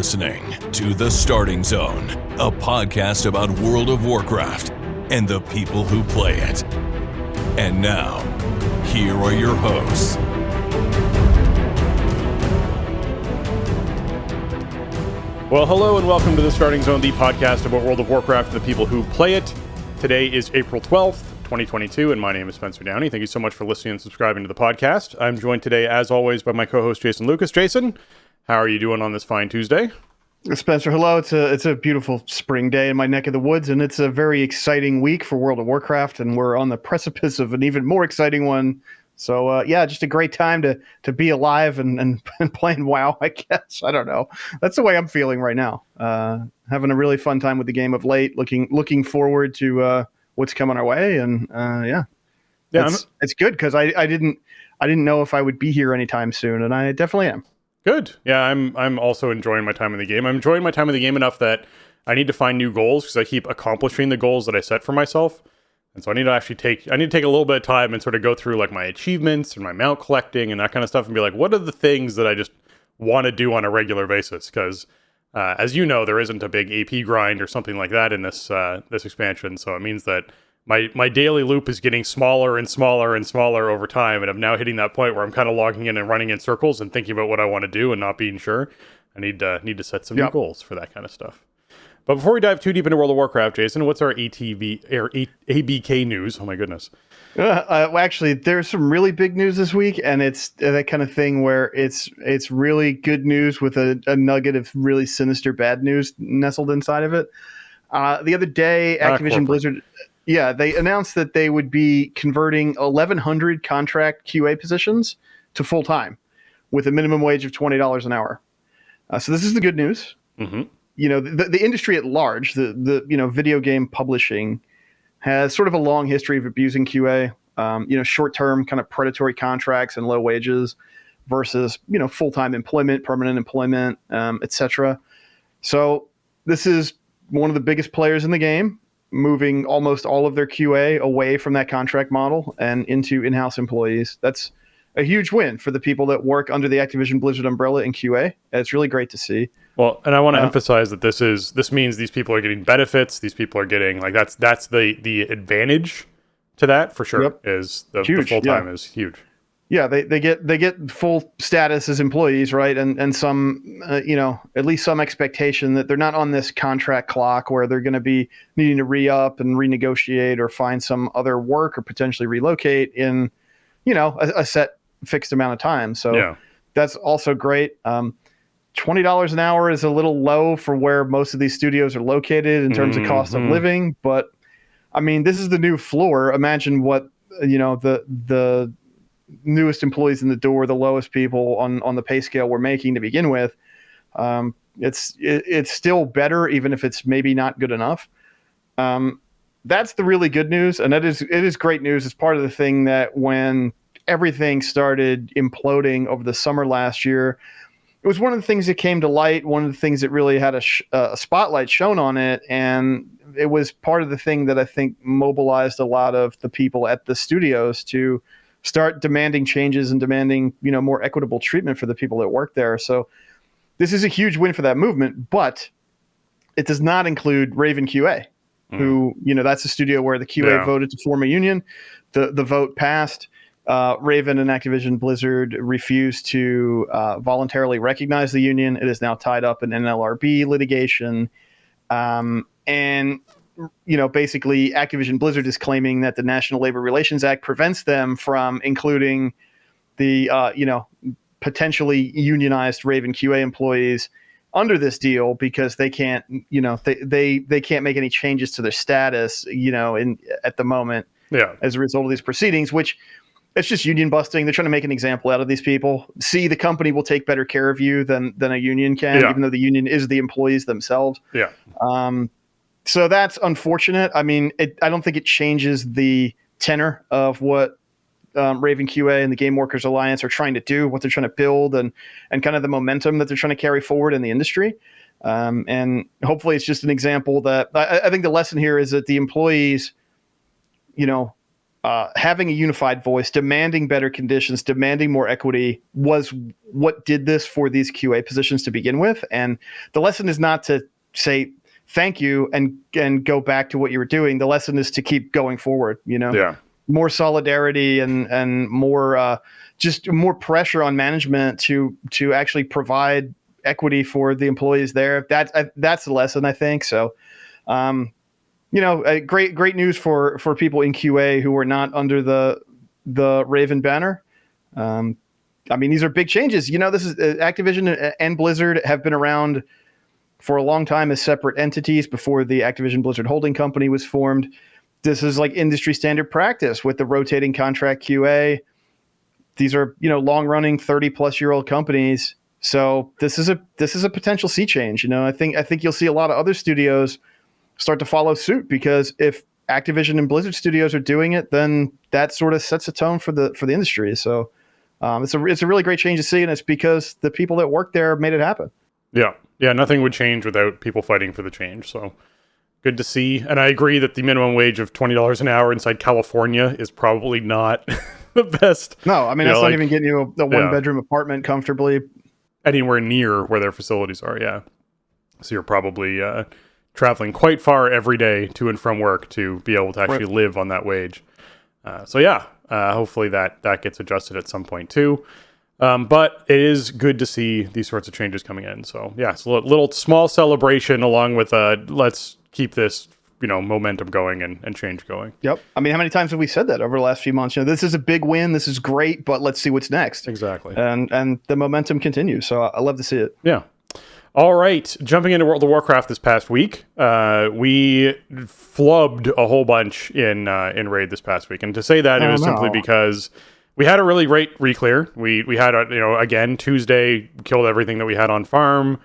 listening to The Starting Zone, a podcast about World of Warcraft and the people who play it. And now, here are your hosts. Well, hello and welcome to The Starting Zone, the podcast about World of Warcraft and the people who play it. Today is April 12th, 2022, and my name is Spencer Downey. Thank you so much for listening and subscribing to the podcast. I'm joined today, as always, by my co-host, Jason Lucas. Jason, how are you doing on this fine Tuesday? Spencer, hello. It's a beautiful spring day in my neck of the woods, and it's a very exciting week for World of Warcraft, and we're on the precipice of an even more exciting one. So, just a great time to be alive and playing WoW, I guess. I don't know. That's the way I'm feeling right now. Having a really fun time with the game of late, looking forward to what's coming our way, and it's good because I didn't know if I would be here anytime soon, and I definitely am. Good. Yeah, I'm also enjoying my time in the game. I'm enjoying my time in the game enough that I need to find new goals because I keep accomplishing the goals that I set for myself. And so I need to take a little bit of time and sort of go through like my achievements and my mount collecting and that kind of stuff and be like, what are the things that I just want to do on a regular basis? Because as you know, there isn't a big AP grind or something like that in this expansion. So it means that my daily loop is getting smaller and smaller and smaller over time, and I'm now hitting that point where I'm kind of logging in and running in circles and thinking about what I want to do and not being sure. I need to set some new goals for that kind of stuff. But before we dive too deep into World of Warcraft, Jason, what's our ABK news? Oh my goodness. Actually, there's some really big news this week, and it's that kind of thing where it's really good news with a nugget of really sinister bad news nestled inside of it. The other day, Activision Blizzard... Yeah, they announced that they would be converting 1,100 contract QA positions to full-time with a minimum wage of $20 an hour. So this is the good news. Mm-hmm. You know, the industry at large, the video game publishing has sort of a long history of abusing QA, short-term kind of predatory contracts and low wages versus, full-time employment, permanent employment, etc. So this is one of the biggest players in the game, moving almost all of their QA away from that contract model and into in-house employees. That's a huge win for the people that work under the Activision Blizzard umbrella in QA. And it's really great to see. Well, and I want to emphasize that this means these people are getting benefits. These people are getting that's the advantage to that for sure. Yep. Is the full-time is huge. Yeah, they get full status as employees, right? And some, at least some expectation that they're not on this contract clock where they're going to be needing to re-up and renegotiate or find some other work or potentially relocate in, a set fixed amount of time. So that's also great. $20 an hour is a little low for where most of these studios are located in terms of cost of living. But, I mean, this is the new floor. Imagine what, the newest employees in the door, the lowest people on the pay scale we're making to begin with. It's still better, even if it's maybe not good enough. That's the really good news, and it is great news. It's part of the thing that when everything started imploding over the summer last year, it was one of the things that came to light, one of the things that really had a spotlight shown on it, and it was part of the thing that I think mobilized a lot of the people at the studios to start demanding changes and demanding, more equitable treatment for the people that work there. So this is a huge win for that movement, but it does not include Raven QA, who, that's a studio where the QA voted to form a union. The vote passed. Raven and Activision Blizzard refused to voluntarily recognize the union. It is now tied up in NLRB litigation. Basically Activision Blizzard is claiming that the National Labor Relations Act prevents them from including the, potentially unionized Raven QA employees under this deal because they can't, they can't make any changes to their status, at the moment as a result of these proceedings, which it's just union busting. They're trying to make an example out of these people. See, the company will take better care of you than a union can, even though the union is the employees themselves. Yeah. So that's unfortunate. I mean, I don't think it changes the tenor of what Raven QA and the Game Workers Alliance are trying to do, what they're trying to build, and kind of the momentum that they're trying to carry forward in the industry. And hopefully it's just an example that I think the lesson here is that the employees, having a unified voice, demanding better conditions, demanding more equity was what did this for these QA positions to begin with. And the lesson is not to say thank you and go back to what you were doing. The lesson is to keep going forward, more solidarity and more just more pressure on management to actually provide equity for the employees there. That's the lesson, I think. So, great news for people in QA who are not under the Raven banner. These are big changes. This is Activision and Blizzard have been around for a long time as separate entities before the Activision Blizzard holding company was formed. This is like industry standard practice with the rotating contract QA. These are, long running 30+-year-old companies. So this is a potential sea change. I think you'll see a lot of other studios start to follow suit, because if Activision and Blizzard studios are doing it, then that sort of sets a tone for the industry. So it's a really great change to see, and it's because the people that work there made it happen. Yeah, nothing would change without people fighting for the change. So good to see. And I agree that the minimum wage of $20 an hour inside California is probably not the best. No, that's not even getting you a one-bedroom apartment comfortably. Anywhere near where their facilities are, yeah. So you're probably traveling quite far every day to and from work to be able to actually live on that wage. Hopefully that gets adjusted at some point too. But it is good to see these sorts of changes coming in. So yeah, it's a little small celebration along with let's keep this momentum going and change going. Yep. How many times have we said that over the last few months? This is a big win. This is great, but let's see what's next. Exactly. And the momentum continues. So I love to see it. Yeah. All right. Jumping into World of Warcraft this past week, we flubbed a whole bunch in Raid this past week. And to say that, it was simply because we had a really great re-clear. We had, again, Tuesday, killed everything that we had on farm,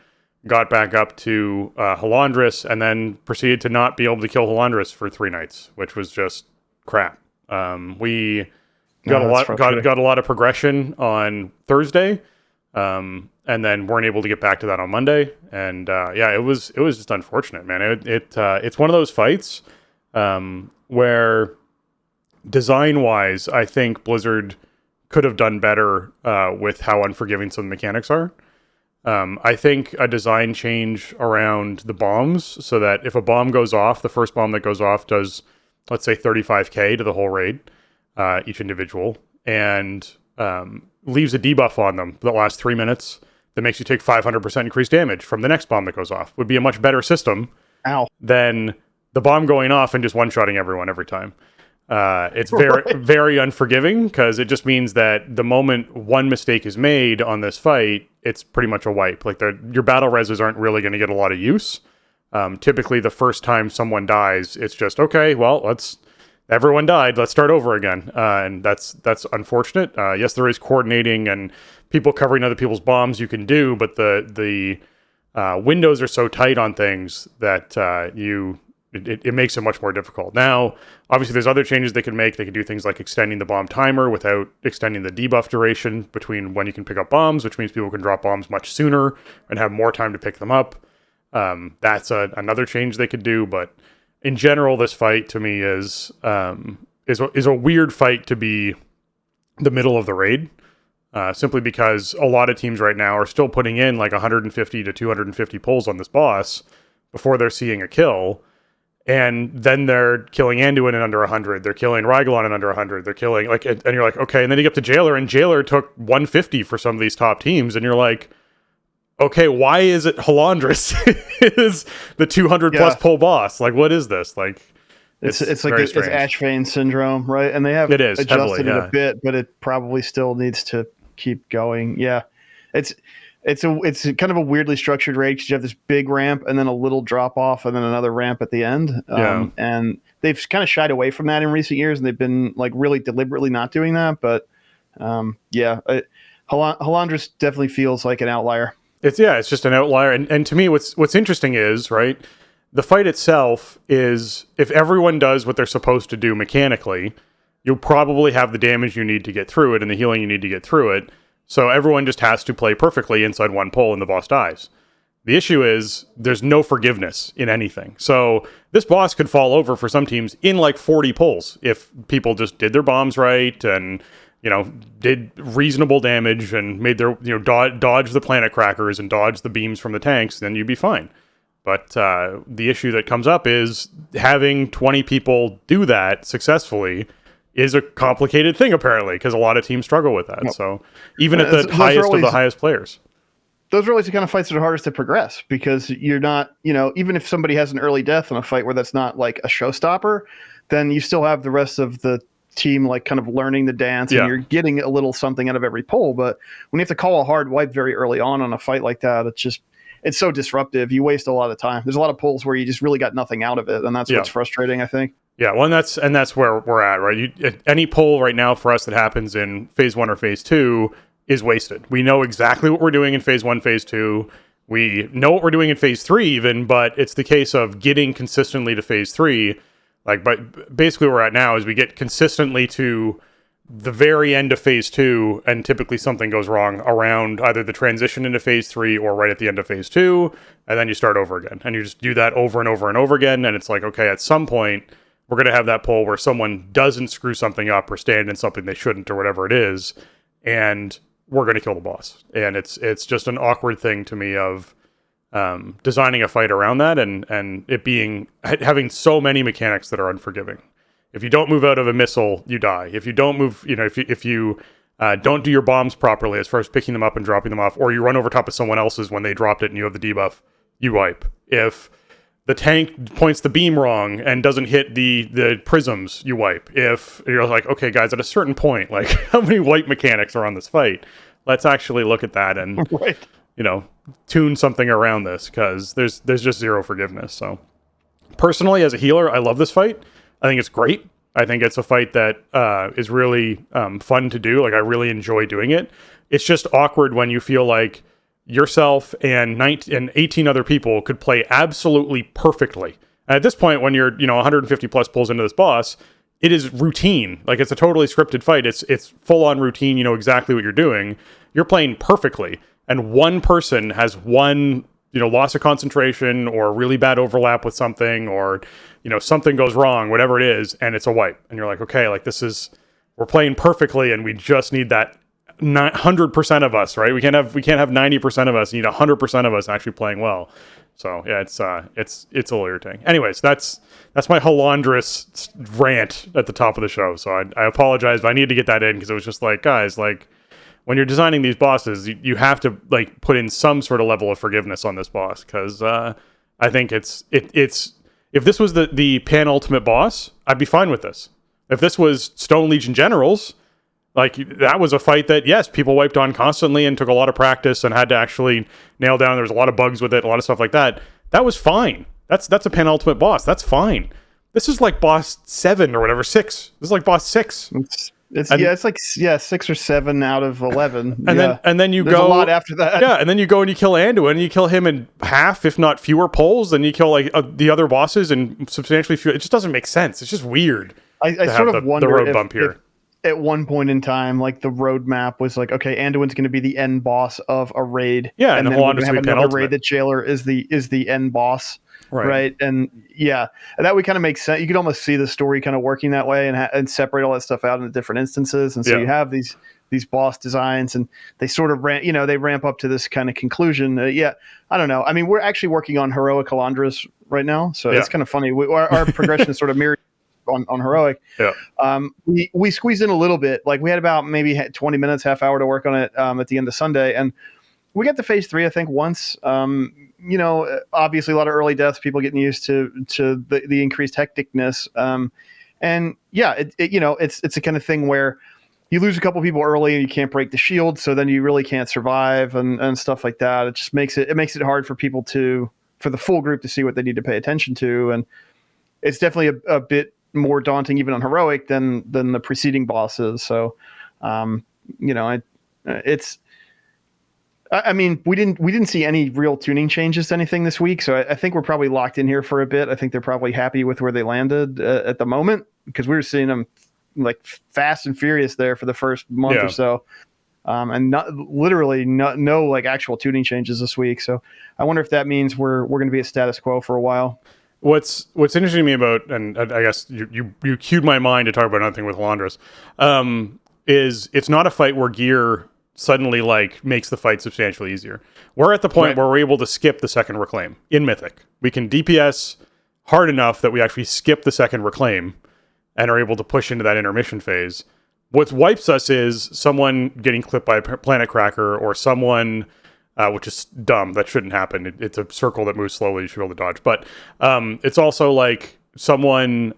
got back up to Halandris, and then proceeded to not be able to kill Halandris for 3 nights, which was just crap. We got a lot of progression on Thursday, and then weren't able to get back to that on Monday. And it was just unfortunate, man. It's one of those fights where design-wise, I think Blizzard could have done better with how unforgiving some of the mechanics are. I think a design change around the bombs, so that if a bomb goes off, the first bomb that goes off does, let's say, 35k to the whole raid, each individual, and leaves a debuff on them for the last 3 minutes that makes you take 500% increased damage from the next bomb that goes off. Would be a much better system than the bomb going off and just one-shotting everyone every time. It's very, very unforgiving, because it just means that the moment one mistake is made on this fight, it's pretty much a wipe. Like your battle reses aren't really going to get a lot of use. Typically, the first time someone dies, it's just, okay, well, everyone died, let's start over again. And that's unfortunate. Yes, there is coordinating and people covering other people's bombs you can do, but the windows are so tight on things that it makes it much more difficult. Now, obviously, there's other changes they can make. They can do things like extending the bomb timer without extending the debuff duration between when you can pick up bombs, which means people can drop bombs much sooner and have more time to pick them up. That's another change they could do. But in general, this fight to me is a weird fight to be the middle of the raid, simply because a lot of teams right now are still putting in like 150 to 250 pulls on this boss before they're seeing a kill. And then they're killing Anduin in under 100. They're killing Rygolon in under 100. They're killing, and you're like, okay. And then you get to Jailer, and Jailer took 150 for some of these top teams. And you're like, okay, why is it Halandris is the 200 plus pull boss? Like, what is this? Like, it's like it's Ashvane syndrome, right? And they have adjusted it a bit, but it probably still needs to keep going. Yeah. It's kind of a weirdly structured raid, because you have this big ramp and then a little drop off and then another ramp at the end. And they've kind of shied away from that in recent years, and they've been like really deliberately not doing that. But Halandris definitely feels like an outlier. It's just an outlier. And to me, what's interesting is, right, the fight itself is, if everyone does what they're supposed to do mechanically, you'll probably have the damage you need to get through it and the healing you need to get through it. So everyone just has to play perfectly inside one pull and the boss dies. The issue is there's no forgiveness in anything. So this boss could fall over for some teams in like 40 pulls if people just did their bombs right and, did reasonable damage and made their, dodge the planet crackers and dodge the beams from the tanks, then you'd be fine. But the issue that comes up is having 20 people do that successfully is a complicated thing, apparently, because a lot of teams struggle with that. Yep. So even at the highest of the highest players. Those are always the kind of fights that are hardest to progress because you're not, even if somebody has an early death in a fight where that's not like a showstopper, then you still have the rest of the team like kind of learning the dance and you're getting a little something out of every pull. But when you have to call a hard wipe very early on a fight like that, it's so disruptive. You waste a lot of time. There's a lot of pulls where you just really got nothing out of it. And that's what's frustrating, I think. Yeah, well, and that's where we're at, right? Any pull right now for us that happens in phase 1 or phase 2 is wasted. We know exactly what we're doing in phase 1, phase 2. We know what we're doing in phase 3 even, but it's the case of getting consistently to phase 3. But basically where we're at now is we get consistently to the very end of phase 2, and typically something goes wrong around either the transition into phase 3 or right at the end of phase 2, and then you start over again. And you just do that over and over and over again, and it's like, okay, at some point, we're going to have that pull where someone doesn't screw something up or stand in something they shouldn't or whatever it is, and we're going to kill the boss. And it's just an awkward thing to me of designing a fight around that and it being having so many mechanics that are unforgiving. If you don't move out of a missile, you die. If you don't move, if you don't do your bombs properly as far as picking them up and dropping them off, or you run over top of someone else's when they dropped it and you have the debuff, you wipe. If the tank points the beam wrong and doesn't hit the prisms, you wipe. If you're like, okay, guys, at a certain point, like how many wipe mechanics are on this fight? Let's actually look at that and tune something around this because there's just zero forgiveness. So personally, as a healer, I love this fight. I think it's great. I think it's a fight that is really fun to do. Like I really enjoy doing it. It's just awkward when you feel like yourself and 18 other people could play absolutely perfectly. And at this point, when you're 150 plus pulls into this boss, it is routine. Like it's a totally scripted fight. It's full on routine. You know exactly what you're doing. You're playing perfectly, and one person has one loss of concentration or really bad overlap with something, or something goes wrong, whatever it is, and it's a wipe. And you're like, okay, like we're playing perfectly, and we just need that 100% of us, right? We can't have 90% of us. You need 100% of us actually playing well. So yeah, it's a little irritating. Anyways, that's my Halandris rant at the top of the show. So I apologize, but I need to get that in because it was just like, guys, like when you're designing these bosses, you have to like put in some sort of level of forgiveness on this boss because I think it's if this was the penultimate boss, I'd be fine with this. If this was Stone Legion Generals, like that was a fight that, yes, people wiped on constantly and took a lot of practice and had to actually nail down. There was a lot of bugs with it, a lot of stuff like that. That was fine. That's a penultimate boss. That's fine. This is like boss 7 or whatever, 6. This is like boss 6. It's like 6 or 7 out of 11. And then you There's go a lot after that. Yeah, and then you go and you kill Anduin, and you kill him in half, if not fewer pulls, and you kill like the other bosses in substantially fewer. It just doesn't make sense. It's just weird. I sort of wonder the road bump here. At one point in time, like the roadmap was like, okay, Anduin's going to be the end boss of a raid. Yeah, and then we're going to have another raid that Jailer is the end boss. Right. And yeah, and that would kind of make sense. You could almost see the story kind of working that way and separate all that stuff out into different instances. And so you have these boss designs, and they sort of ramp up to this kind of conclusion. I don't know. I mean, we're actually working on Heroic Halandris right now, so it's kind of funny. Our progression is sort of mirrored on Heroic. Yeah. We squeezed in a little bit. Like we had about maybe 20 minutes, half hour to work on it at the end of Sunday, and we got to phase 3, I think, once. Obviously a lot of early deaths, people getting used to the increased hecticness. And yeah, it's the kind of thing where you lose a couple people early and you can't break the shield, so then you really can't survive and stuff like that. It just makes it hard for people for the full group to see what they need to pay attention to, and it's definitely a bit more daunting even on Heroic than the preceding bosses. So, I mean, we didn't see any real tuning changes to anything this week, so I think we're probably locked in here for a bit. I think they're probably happy with where they landed at the moment because we were seeing them like fast and furious there for the first month or so. and no like actual tuning changes this week. So I wonder if that means we're going to be at status quo for a while. What's interesting to me about, and I guess you cued my mind to talk about another thing with Lilandris, is it's not a fight where gear suddenly like makes the fight substantially easier. We're at the point where we're able to skip the second reclaim in Mythic. We can DPS hard enough that we actually skip the second reclaim and are able to push into that intermission phase. What wipes us is someone getting clipped by a Planet Cracker or someone, which is dumb. That shouldn't happen. It's a circle that moves slowly. You should be able to dodge. But it's also like someone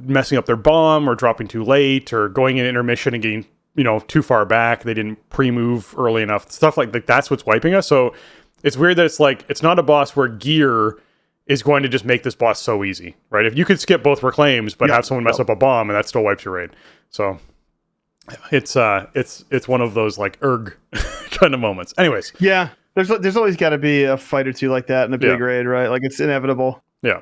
messing up their bomb or dropping too late or going in intermission and getting too far back. They didn't pre-move early enough. Stuff like that. That's what's wiping us. So it's weird that it's like it's not a boss where gear is going to just make this boss so easy, right? If you could skip both reclaims but have someone mess up a bomb and that still wipes your raid. So it's one of those like kind of moments. Anyways, yeah, there's always got to be a fight or two like that in a big raid, right? Like it's inevitable. Yeah.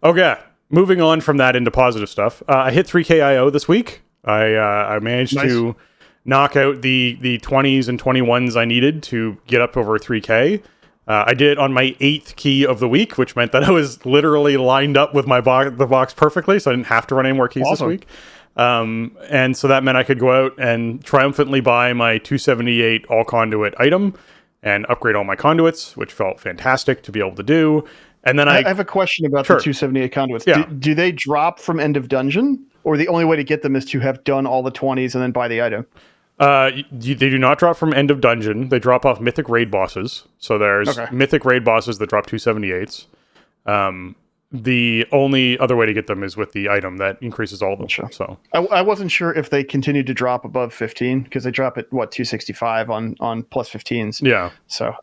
Okay. Moving on from that into positive stuff. I hit 3K IO this week. I managed to knock out the 20s and 21s I needed to get up over 3K. I did it on my 8th key of the week, which meant that I was literally lined up with the box perfectly, so I didn't have to run any more keys this week. And so that meant I could go out and triumphantly buy my 278 all conduit item and upgrade all my conduits, which felt fantastic to be able to do. And then I have a question about the 278 conduits. Yeah. Do they drop from end of dungeon, or the only way to get them is to have done all the 20s and then buy the item? They do not drop from end of dungeon. They drop off mythic raid bosses. So there's mythic raid bosses that drop 278s. The only other way to get them is with the item that increases all of them. Sure. So I wasn't sure if they continued to drop above 15 because they drop at 265 on plus 15s. Yeah. So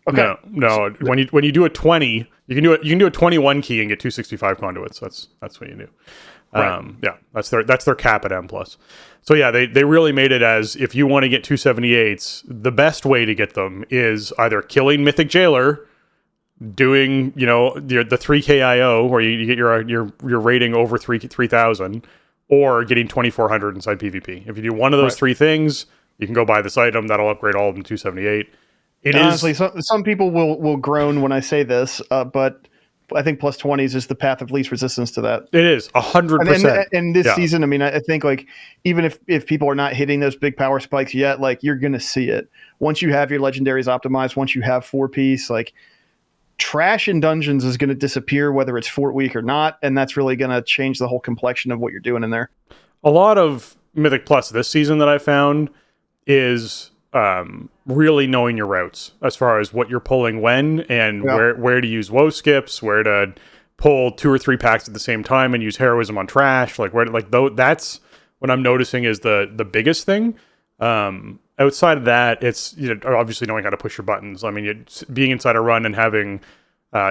okay. No. When you do a 20, you can do a 21 key and get 265 conduits. That's what you do. Right. Yeah, that's their cap at M+. So yeah, they really made it as if you want to get 278s, the best way to get them is either killing Mythic Jailer, doing the 3K IO where you get your rating over 3,000, or getting 2,400 inside PvP. If you do one of those three things, you can go buy this item that'll upgrade all of them to 278. Honestly, some people will groan when I say this, but I think plus 20s is the path of least resistance to that. It is 100%. And this season, I mean, I think like even if people are not hitting those big power spikes yet, like you're going to see it once you have your legendaries optimized. Once you have 4-piece, like trash in dungeons is going to disappear, whether it's Fort Week or not, and that's really going to change the whole complexion of what you're doing in there. A lot of Mythic Plus this season that I found is really knowing your routes as far as what you're pulling when and where to use woe skips, where to pull 2 or 3 packs at the same time and use heroism on trash, that's what I'm noticing is the biggest thing. Outside of that, it's obviously knowing how to push your buttons. I mean, being inside a run and having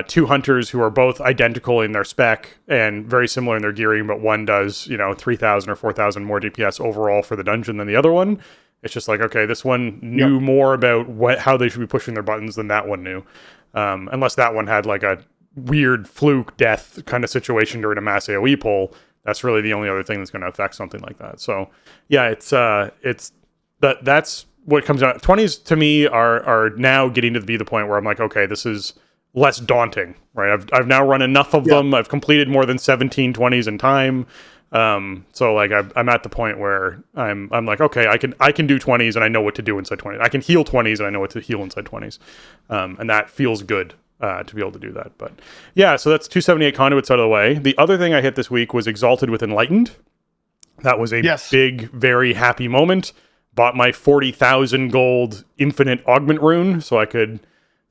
2 hunters who are both identical in their spec and very similar in their gearing, but one does 3,000 or 4,000 more DPS overall for the dungeon than the other one. It's just like, okay, this one knew more about how they should be pushing their buttons than that one knew. Unless that one had like a weird fluke death kind of situation during a mass AoE pull. That's really the only other thing that's going to affect something like that. So yeah, that's what comes out. 20s to me are now getting to be the point where I'm like, okay, this is less daunting, right? I've now run enough of them. I've completed more than 17 20s in time. So like I'm at the point where I'm like, okay, I can do 20s and I know what to do inside 20s. I can heal 20s and I know what to heal inside 20s. And that feels good to be able to do that. But yeah, so that's 278 conduits out of the way. The other thing I hit this week was Exalted with Enlightened. That was a big, very happy moment. Bought my 40,000 gold infinite augment rune so I could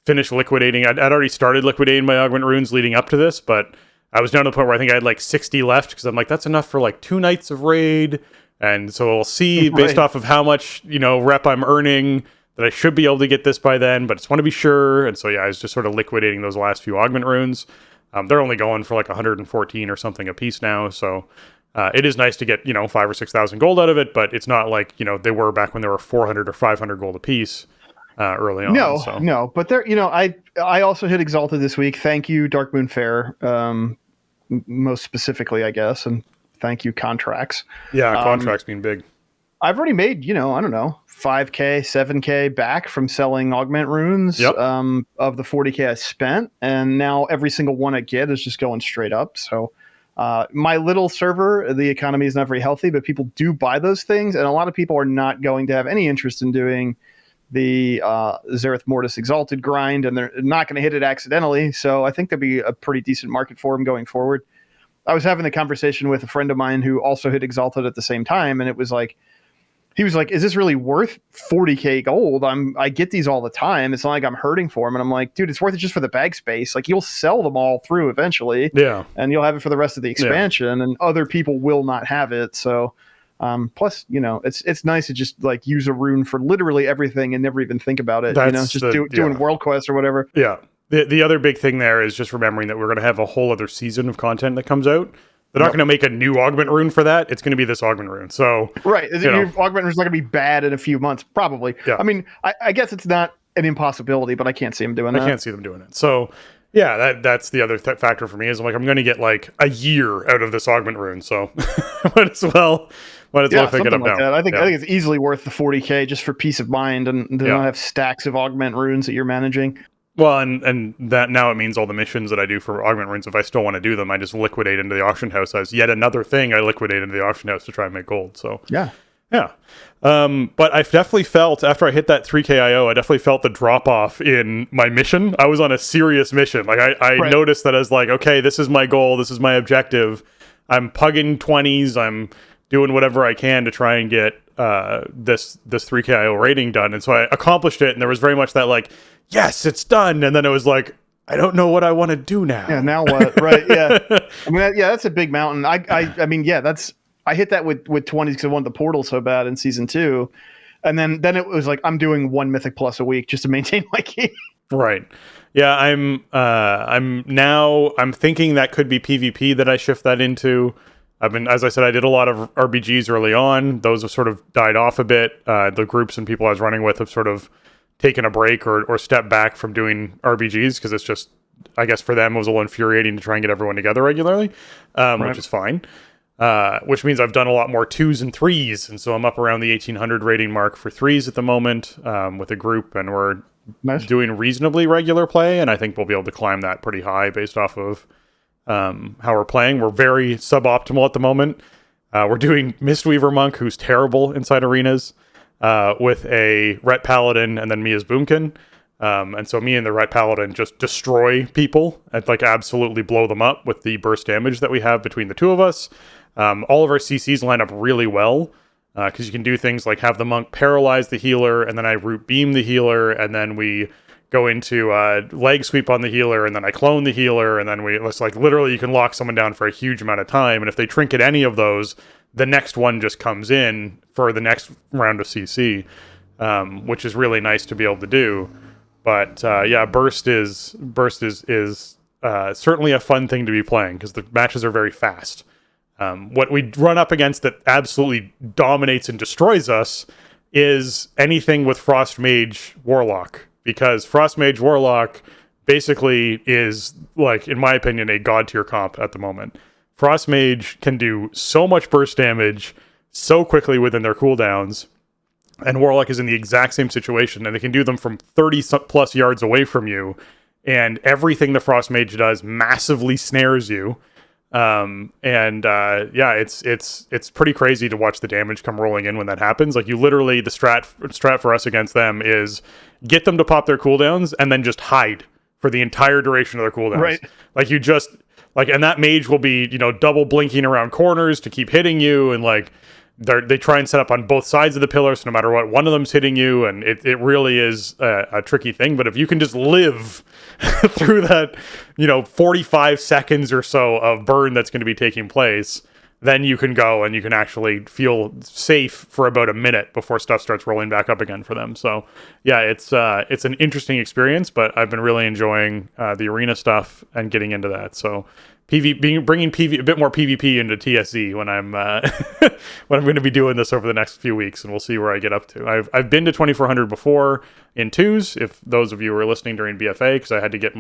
finish liquidating. I'd already started liquidating my augment runes leading up to this, but I was down to the point where I think I had like 60 left because I'm like, that's enough for like 2 nights of raid. And so we'll see based off of how much, rep I'm earning that I should be able to get this by then, but I just want to be sure. And so, yeah, I was just sort of liquidating those last few augment runes. They're only going for like 114 or something a piece now. So it is nice to get, 5,000 or 6,000 gold out of it, but it's not like, they were back when they were 400 or 500 gold a piece. Early on. No, but there, I also hit Exalted this week. Thank you, Darkmoon Faire, most specifically, I guess, and thank you, Contracts. Yeah, Contracts being big. I've already made, I don't know, 5K, 7K back from selling augment runes of the 40K I spent. And now every single one I get is just going straight up. So my little server, the economy is not very healthy, but people do buy those things. And a lot of people are not going to have any interest in doing the Zereth Mortis Exalted grind, and they're not going to hit it accidentally. So I think there'll be a pretty decent market for them going forward. I was having the conversation with a friend of mine who also hit Exalted at the same time, and it was like, he was like, is this really worth 40K gold? I get these all the time. It's not like I'm hurting for them. And I'm like, dude, it's worth it just for the bag space. Like, you'll sell them all through eventually. Yeah. And you'll have it for the rest of the expansion, and other people will not have it. So plus, it's nice to just like use a rune for literally everything and never even think about it. Doing world quests or whatever. Yeah. The other big thing there is just remembering that we're going to have a whole other season of content that comes out. They're not going to make a new augment rune for that. It's going to be this augment rune. So right, your augment rune is not going to be bad in a few months, probably. Yeah. I mean, I guess it's not an impossibilty, but I can't see them doing that. I can't see them doing it. So yeah, that's the other factor for me is I'm going to get like a year out of this augment rune. So might as well pick it up like now. That. I think it's easily worth the 40K just for peace of mind, and they don't have stacks of augment runes that you're managing. Well, and that now it means all the missions that I do for augment runes, if I still want to do them, I just liquidate into the auction house as yet another thing I liquidate into the auction house to try and make gold. So yeah. But I've definitely felt, after I hit that 3K IO, I definitely felt the drop off in my mission. I was on a serious mission. Like I noticed that I was like, okay, this is my goal. This is my objective. I'm pugging 20s. I'm doing whatever I can to try and get this 3K IO rating done. And so I accomplished it. And there was very much that like, yes, it's done. And then it was like, I don't know what I want to do now. Yeah, now what? Right, yeah. I mean, that's a big mountain. I mean, I hit that with 20s because I wanted the portal so bad in season 2. And then it was like, I'm doing 1 Mythic Plus a week just to maintain my key. Right. Yeah, I'm thinking that could be PvP that I shift that into. As I said, I did a lot of RBGs early on. Those have sort of died off a bit. The groups and people I was running with have sort of taken a break or stepped back from doing RBGs because it's just, I guess for them, it was a little infuriating to try and get everyone together regularly, which is fine. Which means I've done a lot more 2s and 3s. And so I'm up around the 1800 rating mark for 3s at the moment with a group, and we're doing reasonably regular play. And I think we'll be able to climb that pretty high based off of how we're playing. We're very suboptimal at the moment. We're doing Mistweaver Monk, who's terrible inside arenas, with a Ret Paladin and then me as Boomkin. And so me and the Ret Paladin just destroy people and like absolutely blow them up with the burst damage that we have between the two of us. All of our CCs line up really well because you can do things like have the monk paralyze the healer, and then I root beam the healer, and then we go into leg sweep on the healer, and then I clone the healer, and then it's like literally you can lock someone down for a huge amount of time. And if they trinket any of those, the next one just comes in for the next round of CC, which is really nice to be able to do. But burst is certainly a fun thing to be playing because the matches are very fast. What we run up against that absolutely dominates and destroys us is anything with Frost Mage Warlock, because Frost Mage Warlock basically is, like, in my opinion, a god tier comp at the moment. Frost Mage can do so much burst damage so quickly within their cooldowns, and Warlock is in the exact same situation, and they can do them from 30 plus yards away from you, and everything the Frost Mage does massively snares you. It's pretty crazy to watch the damage come rolling in when that happens. Like, you literally, the strat for us against them is get them to pop their cooldowns and then just hide for the entire duration of their cooldowns. Right. Like, you just, like, and that mage will be, double blinking around corners to keep hitting you, and like, they try and set up on both sides of the pillar, so no matter what, one of them's hitting you, and it really is a tricky thing. But if you can just live through that, 45 seconds or so of burn that's going to be taking place, then you can go and you can actually feel safe for about a minute before stuff starts rolling back up again for them. So yeah, it's an interesting experience, but I've been really enjoying the arena stuff and getting into that. So bringing a bit more PvP into TSZ when I'm when I'm going to be doing this over the next few weeks, and we'll see where I get up to. I've been to 2400 before in 2s. If those of you were listening during BFA, because I had to get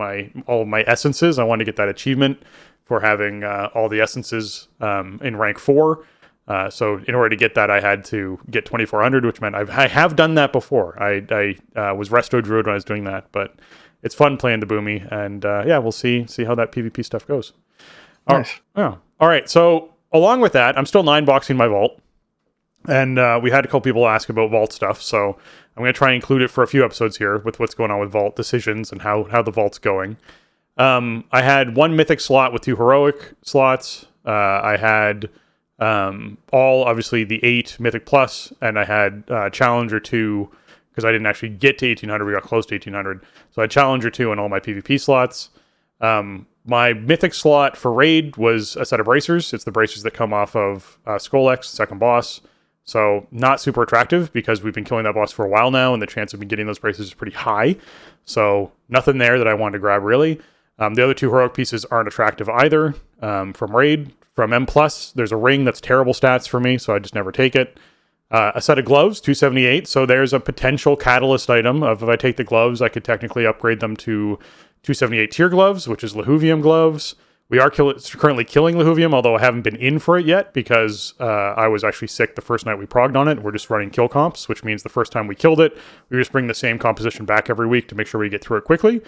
all of my essences, I wanted to get that achievement for having all the essences in rank 4. So in order to get that, I had to get 2400, which meant I have done that before. I was Resto Druid when I was doing that, but it's fun playing the Boomy, and we'll see how that PvP stuff goes. Nice. All right. So along with that, I'm still 9-boxing my vault, and we had a couple people ask about vault stuff, so I'm going to try and include it for a few episodes here with what's going on with vault decisions and how the vault's going. I had 1 mythic slot with 2 heroic slots. I had obviously the 8 mythic plus, and I had challenger 2 because I didn't actually get to 1800. We got close to 1800, so I had challenger 2 in all my PvP slots. My mythic slot for raid was a set of bracers. It's the bracers that come off of Skolex, second boss. So not super attractive because we've been killing that boss for a while now, and the chance of me getting those bracers is pretty high. So nothing there that I wanted to grab really. The other 2 heroic pieces aren't attractive either. From raid, from M+, there's a ring that's terrible stats for me, so I just never take it. A set of gloves, 278. So there's a potential catalyst item of if I take the gloves, I could technically upgrade them to 278 tier gloves, which is Lahuvium gloves. We are currently killing Lahuvium, although I haven't been in for it yet because I was actually sick the first night we progged on it. We're just running kill comps, which means the first time we killed it, we just bring the same composition back every week to make sure we get through it quickly.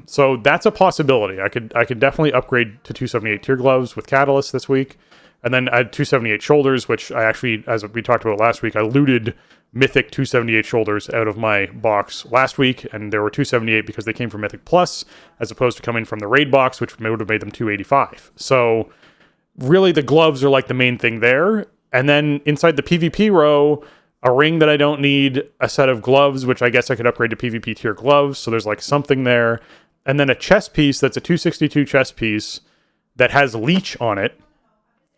So that's a possibility. I could definitely upgrade to 278 tier gloves with Catalyst this week. And then I had 278 shoulders, which I actually, as we talked about last week, I looted Mythic 278 shoulders out of my box last week, and there were 278 because they came from Mythic Plus, as opposed to coming from the raid box, which would have made them 285. So really the gloves are like the main thing there. And then inside the PvP row, a ring that I don't need, a set of gloves, which I guess I could upgrade to PvP tier gloves, so there's like something there. And then a chest piece that's a 262 chest piece that has leech on it,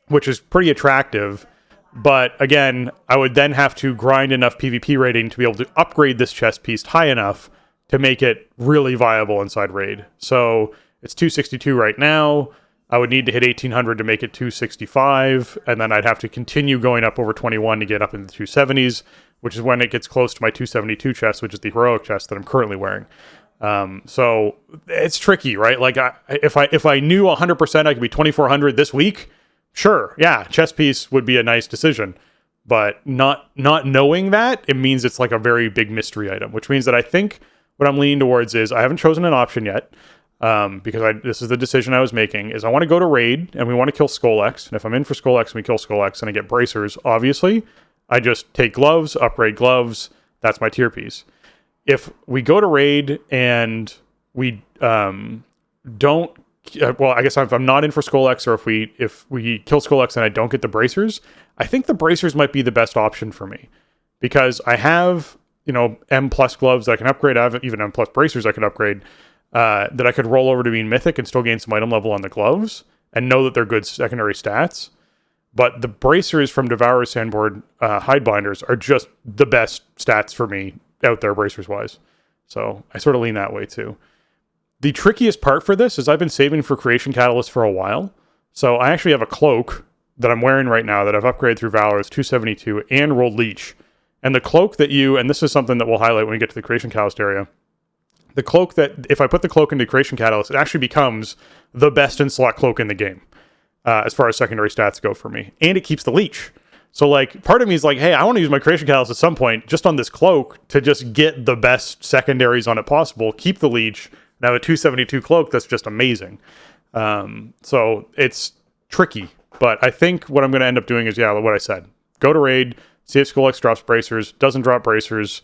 which is pretty attractive. But again, I would then have to grind enough PvP rating to be able to upgrade this chest piece high enough to make it really viable inside raid. So it's 262 right now. I would need to hit 1800 to make it 265, and then I'd have to continue going up over 21 to get up into the 270s, which is when it gets close to my 272 chest, which is the heroic chest that I'm currently wearing. So it's tricky, right? Like if I knew 100% I could be 2400 this week, sure, yeah, chess piece would be a nice decision. But not knowing that, it means it's like a very big mystery item, which means that I think what I'm leaning towards is I haven't chosen an option yet, because this is the decision I was making, is I want to go to raid and we want to kill Skolex. And if I'm in for Skolex and we kill Skolex and I get bracers, obviously, I just take gloves, upgrade gloves. That's my tier piece. If we go to raid and we don't, well, I guess if I'm not in for Skolex, or if we kill Skolex and I don't get the bracers, I think the bracers might be the best option for me, because I have, M+ gloves that I can upgrade. I have even M+ bracers I could upgrade, that I could roll over to being mythic and still gain some item level on the gloves and know that they're good secondary stats. But the bracers from Devourer's Sandboard Hidebinders are just the best stats for me out there, bracers wise. So I sort of lean that way too. The trickiest part for this is I've been saving for Creation Catalyst for a while. So I actually have a cloak that I'm wearing right now that I've upgraded through Valor. It's 272 and rolled Leech. And the cloak that and this is something that we'll highlight when we get to the Creation Catalyst area. The cloak that, if I put the cloak into Creation Catalyst, it actually becomes the best in slot cloak in the game, as far as secondary stats go for me. And it keeps the Leech. So like, part of me is like, hey, I want to use my Creation Catalyst at some point just on this cloak to just get the best secondaries on it possible, keep the Leech, and have a 272 cloak that's just amazing. So it's tricky, but I think what I'm going to end up doing is, what I said. Go to raid, see if Skolex drops bracers, doesn't drop bracers.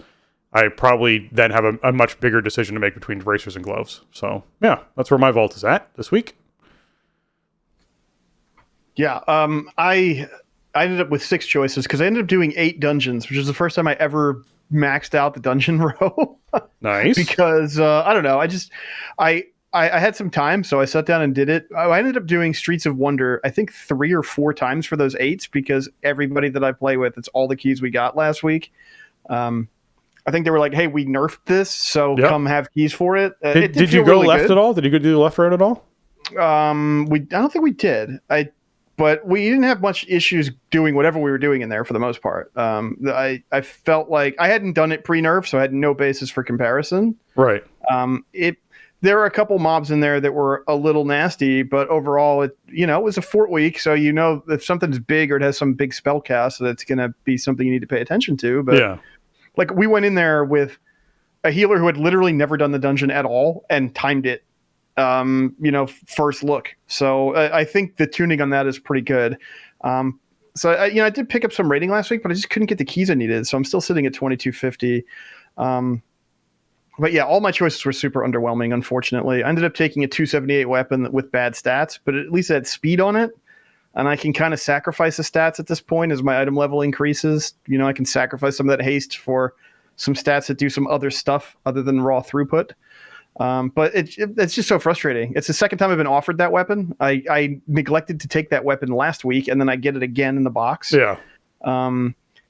I probably then have a much bigger decision to make between bracers and gloves. So yeah, that's where my vault is at this week. Yeah, I ended up with 6 choices because I ended up doing 8 dungeons, which is the first time I ever maxed out the dungeon row. Nice. Because I don't know, I had some time, so I sat down and did it. I ended up doing Streets of Wonder, I think 3 or 4 times for those 8s, because everybody that I play with, it's all the keys we got last week. I think they were like, hey, we nerfed this, so come have keys for it. Did you go really left at all? Did you go do the left road at all? I don't think we did. But we didn't have much issues doing whatever we were doing in there for the most part. I felt like I hadn't done it pre-nerf, so I had no basis for comparison. Right. there were a couple mobs in there that were a little nasty, but overall, it was a fort week, so if something's big or it has some big spell cast, that's going to be something you need to pay attention to. But Yeah. like we went in there with a healer who had literally never done the dungeon at all and timed it, first look. So I think the tuning on that is pretty good. So I did pick up some rating last week, but I just couldn't get the keys I needed, so I'm still sitting at 2250. But yeah, all my choices were super underwhelming, unfortunately. I ended up taking a 278 weapon with bad stats, but at least it had speed on it. And I can kind of sacrifice the stats at this point as my item level increases. I can sacrifice some of that haste for some stats that do some other stuff other than raw throughput. But it's just so frustrating. It's the second time I've been offered that weapon. I neglected to take that weapon last week, and then I get it again in the box. Yeah.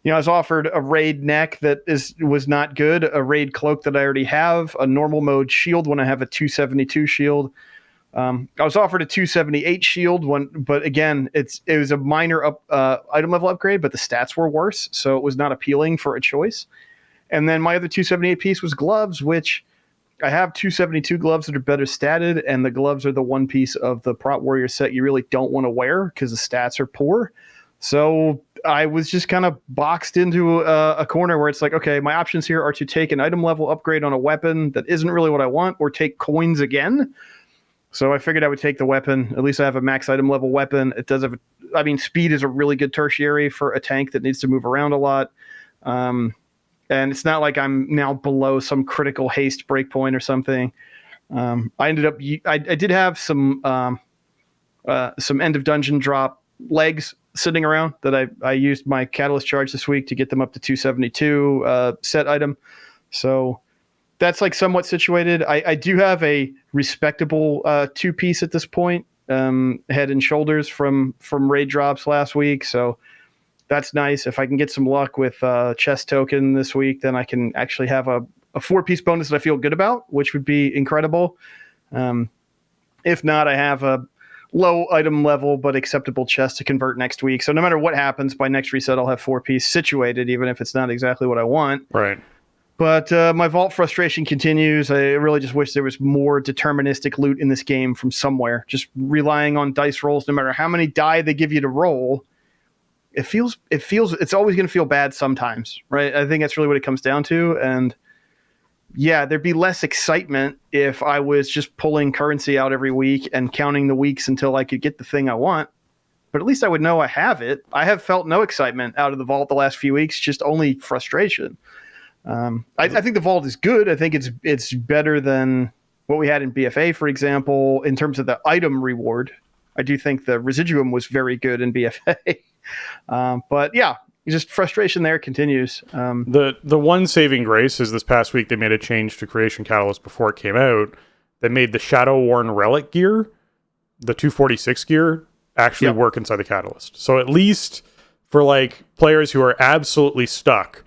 I was offered a raid neck that was not good, a raid cloak that I already have, a normal mode shield when I have a 272 shield. I was offered a 278 shield but again, it was a minor item level upgrade, but the stats were worse, so it was not appealing for a choice. And then my other 278 piece was gloves, which I have 272 gloves that are better statted, and the gloves are the one piece of the Prot Warrior set you really don't want to wear because the stats are poor. So I was just kind of boxed into a corner where it's like, okay, my options here are to take an item level upgrade on a weapon that isn't really what I want, or take coins again. So I figured I would take the weapon. At least I have a max item level weapon. It does have, speed is a really good tertiary for a tank that needs to move around a lot. And it's not like I'm now below some critical haste breakpoint or something. I did have some end of dungeon drop legs sitting around that I used my catalyst charge this week to get them up to 272 set item. So that's like somewhat situated. I do have a respectable two piece at this point, head and shoulders from raid drops last week. So that's nice. If I can get some luck with chest token this week, then I can actually have a 4-piece bonus that I feel good about, which would be incredible. If not, I have a low item level but acceptable chest to convert next week. So no matter what happens, by next reset, I'll have 4-piece situated, even if it's not exactly what I want. Right. But my vault frustration continues. I really just wish there was more deterministic loot in this game from somewhere. Just relying on dice rolls, no matter how many die they give you to roll, it's always going to feel bad sometimes, right? I think that's really what it comes down to. And yeah, there'd be less excitement if I was just pulling currency out every week and counting the weeks until I could get the thing I want. But at least I would know I have it. I have felt no excitement out of the vault the last few weeks, just only frustration. I think the vault is good. I think it's better than what we had in BFA, for example, in terms of the item reward. I do think the residuum was very good in BFA. But yeah, just frustration there continues. The one saving grace is this past week they made a change to Creation Catalyst before it came out that made the Shadow Worn Relic gear, the 246 gear, actually work inside the Catalyst. So at least for like players who are absolutely stuck,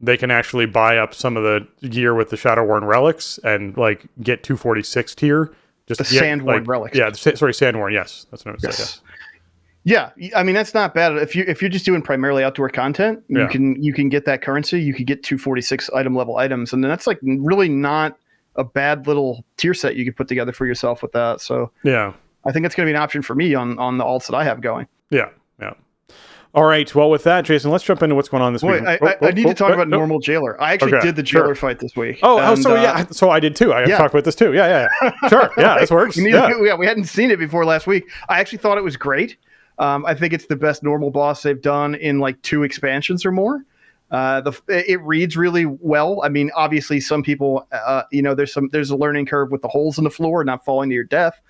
they can actually buy up some of the gear with the Shadow Worn Relics and like get 246 tier. Just the Sandworn Relics. Yeah, Sandworn. Yes, that's what I was saying. Yeah, I mean that's not bad. If you're just doing primarily outdoor content, you can get that currency. You could get 246 item level items, and that's like really not a bad little tier set you could put together for yourself with that. So yeah, I think that's going to be an option for me on the alts that I have going. Yeah. All right. Well, with that, Jason, let's jump into what's going on this week. I need to talk about normal jailer. I actually did the jailer fight this week. So I did too. I talked about this too. Yeah. Sure. Yeah, this works. We hadn't seen it before last week. I actually thought it was great. I think it's the best normal boss they've done in like 2 expansions or more. It reads really well. I mean, obviously, some people, there's a learning curve with the holes in the floor, not falling to your death,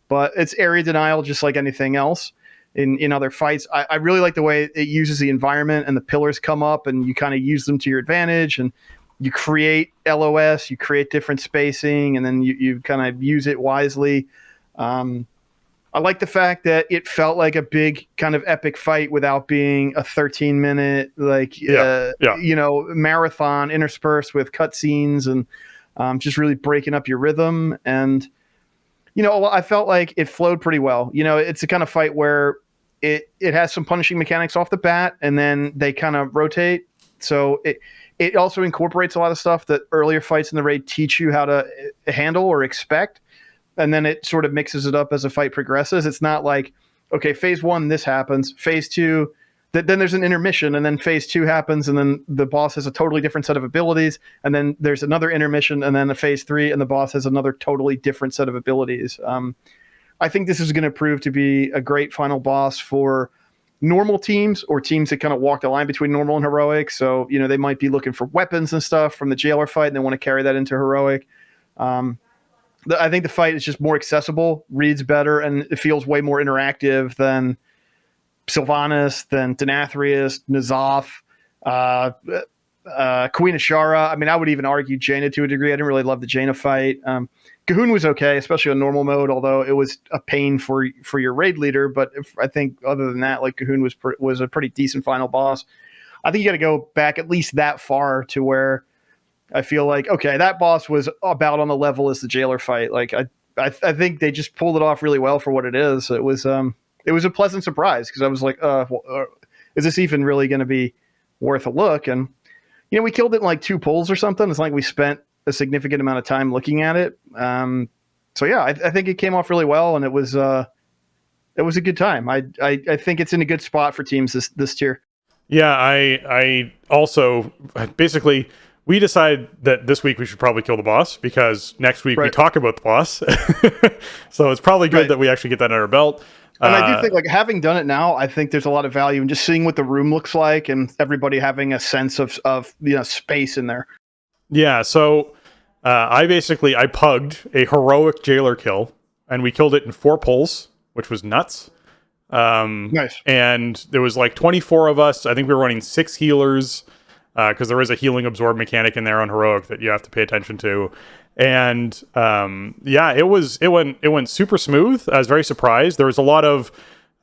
but it's area denial just like anything else. In other fights, I really like the way it uses the environment and the pillars come up and you kind of use them to your advantage and you create LOS, you create different spacing, and then you kind of use it wisely. I like the fact that it felt like a big kind of epic fight without being a 13-minute marathon interspersed with cutscenes and just really breaking up your rhythm. And I felt like it flowed pretty well. It's a kind of fight where it has some punishing mechanics off the bat, and then they kind of rotate. So it also incorporates a lot of stuff that earlier fights in the raid teach you how to handle or expect, and then it sort of mixes it up as the fight progresses. It's not like, okay, phase 1 this happens, phase 2 then there's an intermission, and then phase 2 happens, and then the boss has a totally different set of abilities, and then there's another intermission, and then a phase 3, and the boss has another totally different set of abilities. I think this is going to prove to be a great final boss for normal teams or teams that kind of walk the line between normal and heroic. So, they might be looking for weapons and stuff from the jailer fight, and they want to carry that into heroic. I think the fight is just more accessible, reads better, and it feels way more interactive than Sylvanas, than Denathrius, N'Zoth, Queen Ashara. I mean, I would even argue Jaina to a degree. I didn't really love the Jaina fight. Cahoon was okay, especially on normal mode, although it was a pain for your raid leader. But I think other than that, like, Cahoon was a pretty decent final boss. I think you got to go back at least that far to where I feel like, okay, that boss was about on the level as the jailer fight. Like, I think they just pulled it off really well for what it is. It was a pleasant surprise because I was like, is this even really going to be worth a look? And, we killed it in like 2 pulls or something. It's like we spent a significant amount of time looking at it. So yeah, I think it came off really well, and it was a good time. I think it's in a good spot for teams this tier. Yeah, I also basically, we decided that this week we should probably kill the boss because next week we talk about the boss. So it's probably good that we actually get that under our belt. And I do think, like, having done it now, I think there's a lot of value in just seeing what the room looks like and everybody having a sense of space in there. Yeah, so I pugged a heroic jailer kill, and we killed it in 4 pulls, which was nuts. Nice. And there was like 24 of us. I think we were running 6 healers because there is a healing absorb mechanic in there on heroic that you have to pay attention to. And it went super smooth. I was very surprised. There was a lot of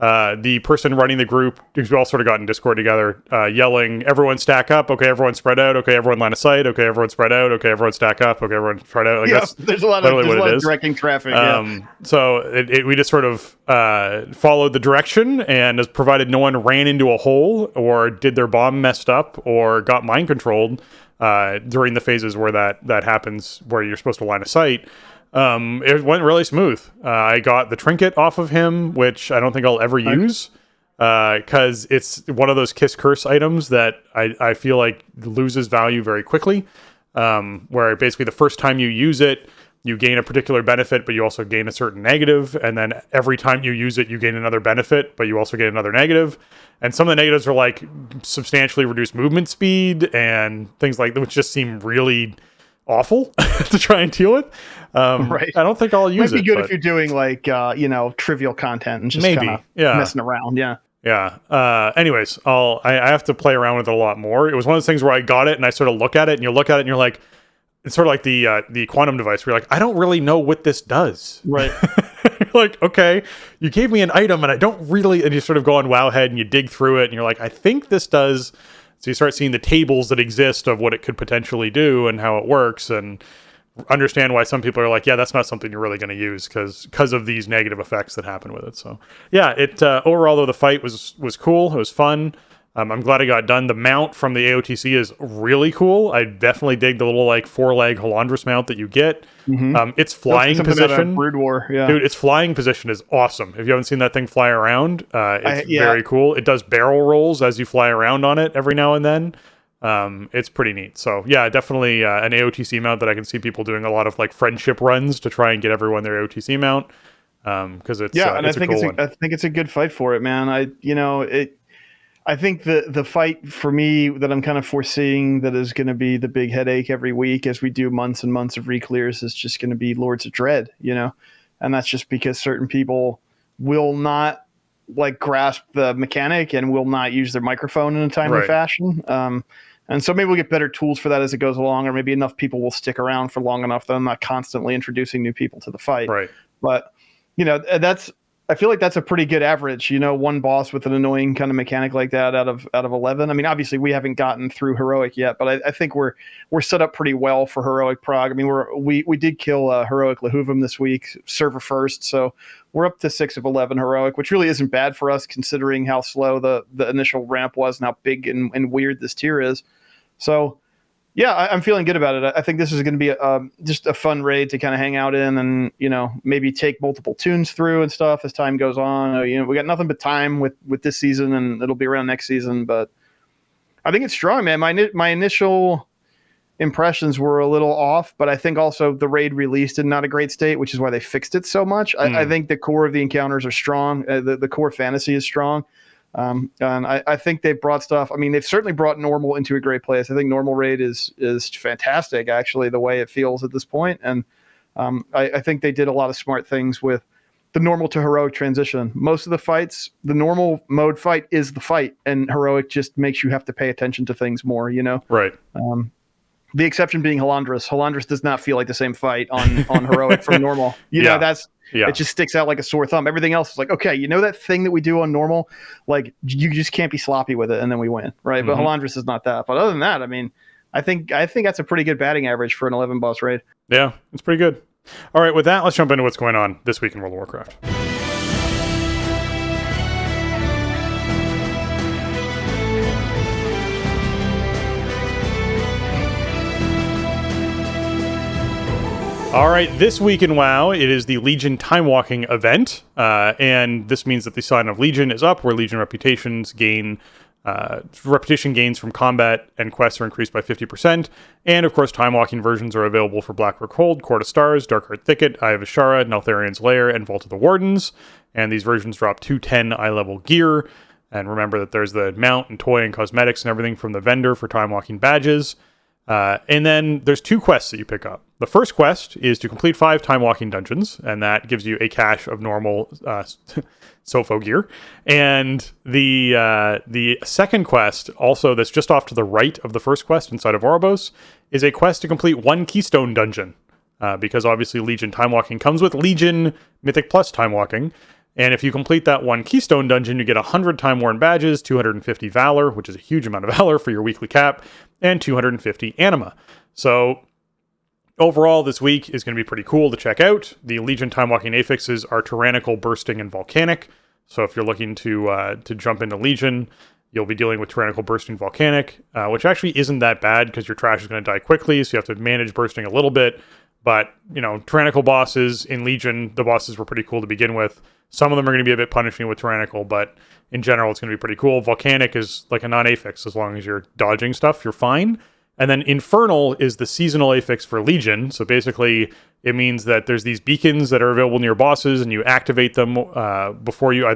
the person running the group, because we all sort of got in Discord together, yelling, everyone stack up, okay, everyone spread out, okay, everyone line of sight, okay, everyone spread out, okay, everyone stack up, okay, everyone spread out. Like, that's there's a lot of directing traffic. So we just sort of followed the direction, and as provided no one ran into a hole or did their bomb messed up or got mind controlled during the phases where that happens, where you're supposed to line of sight. It went really smooth. I got the trinket off of him, which I don't think I'll ever use, because it's one of those kiss curse items that I feel like loses value very quickly, where basically the first time you use it, you gain a particular benefit, but you also gain a certain negative, and then every time you use it, you gain another benefit, but you also get another negative. And some of the negatives are like substantially reduced movement speed and things like that, which just seem really awful to try and deal with. Right. I don't think I'll use it. Might be good if you're doing like trivial content and just kind of messing around. Yeah. Yeah. Anyways, I have to play around with it a lot more. It was one of those things where I got it and I sort of look at it, and you look at it and you're like, it's sort of like the quantum device where you're like, I don't really know what this does. Right. You're like, okay, you gave me an item and I don't really, and you sort of go on Wowhead and you dig through it and you're like, I think this does. So you start seeing the tables that exist of what it could potentially do and how it works, and understand why some people are like, yeah, that's not something you're really going to use because of these negative effects that happen with it. So yeah, it overall though, the fight was cool. It was fun. I'm glad it got done. The mount from the AOTC is really cool. I definitely dig the little like 4-leg Halandris mount that you get. Mm-hmm. Its flying position, Brood War, yeah. Dude, its flying position is awesome. If you haven't seen that thing fly around, it's very cool. It does barrel rolls as you fly around on it every now and then. It's pretty neat. So yeah, definitely an AOTC mount that I can see people doing a lot of like friendship runs to try and get everyone their AOTC mount. Because it's and it's I think a cool one. I think it's a good fight for it, man. I think the fight for me that I'm kind of foreseeing that is going to be the big headache every week as we do months and months of reclears is just going to be Lords of Dread, and that's just because certain people will not like grasp the mechanic and will not use their microphone in a timely fashion. And so maybe we'll get better tools for that as it goes along, or maybe enough people will stick around for long enough that I'm not constantly introducing new people to the fight. Right. But I feel like that's a pretty good average, one boss with an annoying kind of mechanic like that out of 11. I mean, obviously we haven't gotten through heroic yet, but I think we're set up pretty well for heroic prog. I mean, we did kill heroic Lahuvim this week, server first, so we're up to 6 of 11 heroic, which really isn't bad for us considering how slow the initial ramp was and how big and weird this tier is. So yeah, I'm feeling good about it. I think this is going to be just a fun raid to kind of hang out in, and maybe take multiple tunes through and stuff as time goes on. We got nothing but time with this season, and it'll be around next season. But I think it's strong, man. My initial impressions were a little off, but I think also the raid released in not a great state, which is why they fixed it so much. I think the core of the encounters are strong. The core fantasy is strong. And I think they've brought stuff. I mean, they've certainly brought normal into a great place. I think normal raid is fantastic, actually, the way it feels at this point. And I think they did a lot of smart things with the normal to heroic transition. Most of the fights, the normal mode fight is the fight, and heroic just makes you have to pay attention to things more, Right. The exception being Halandras. Halandras does not feel like the same fight on heroic from normal. It just sticks out like a sore thumb. Everything else is like, okay, that thing that we do on normal, like you just can't be sloppy with it and then we win, right? But Halandras is not that. But other than that, I mean, I think that's a pretty good batting average for an 11 boss raid. Yeah, it's pretty good. All right, with that, let's jump into what's going on this week in World of Warcraft. All right, this week in WoW, it is the Legion Time Walking event, and this means that the Sign of Legion is up, where Legion reputation gains from combat and quests are increased by 50%, and of course, Time Walking versions are available for Blackrock Hold, Court of Stars, Darkheart Thicket, Eye of Ashara, Neltharian's Lair, and Vault of the Wardens, and these versions drop 210 eye-level gear, and remember that there's the mount and toy and cosmetics and everything from the vendor for Time Walking badges. And then there's 2 quests that you pick up. The first quest is to complete 5 Time Walking dungeons, and that gives you a cache of normal Sofo gear. And the second quest, also that's just off to the right of the first quest inside of Oribos, is a quest to complete 1 Keystone dungeon, because obviously Legion Time Walking comes with Legion Mythic Plus Time Walking. And if you complete that 1 Keystone dungeon, you get 100 Time Worn badges, 250 Valor, which is a huge amount of Valor for your weekly cap, and 250 Anima. So overall, this week is going to be pretty cool to check out. The Legion Time Walking affixes are Tyrannical, Bursting, and Volcanic. So if you're looking to jump into Legion, you'll be dealing with Tyrannical, Bursting, Volcanic, which actually isn't that bad because your trash is going to die quickly, so you have to manage Bursting a little bit. But, Tyrannical bosses in Legion, the bosses were pretty cool to begin with. Some of them are going to be a bit punishing with Tyrannical, but in general, it's going to be pretty cool. Volcanic is like a non-affix. As long as you're dodging stuff, you're fine. And then Infernal is the seasonal affix for Legion. So basically, it means that there's these beacons that are available near bosses, and you activate them before you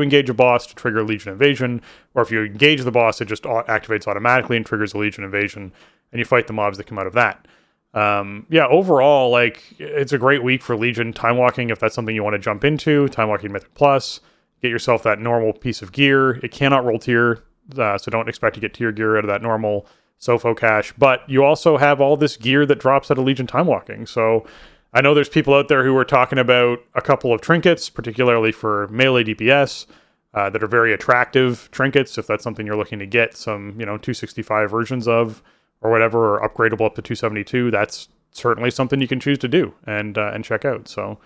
engage a boss to trigger Legion Invasion, or if you engage the boss, it just activates automatically and triggers a Legion Invasion, and you fight the mobs that come out of that. Overall, it's a great week for Legion Time Walking if that's something you want to jump into. Time Walking Mythic Plus, get yourself that normal piece of gear. It cannot roll tier, so don't expect to get tier gear out of that normal Sofo cache, but you also have all this gear that drops out of Legion Time Walking. So I know there's people out there who are talking about a couple of trinkets, particularly for melee DPS, that are very attractive trinkets, if that's something you're looking to get some, 265 versions of, or whatever, or upgradable up to 272, that's certainly something you can choose to do and check out. So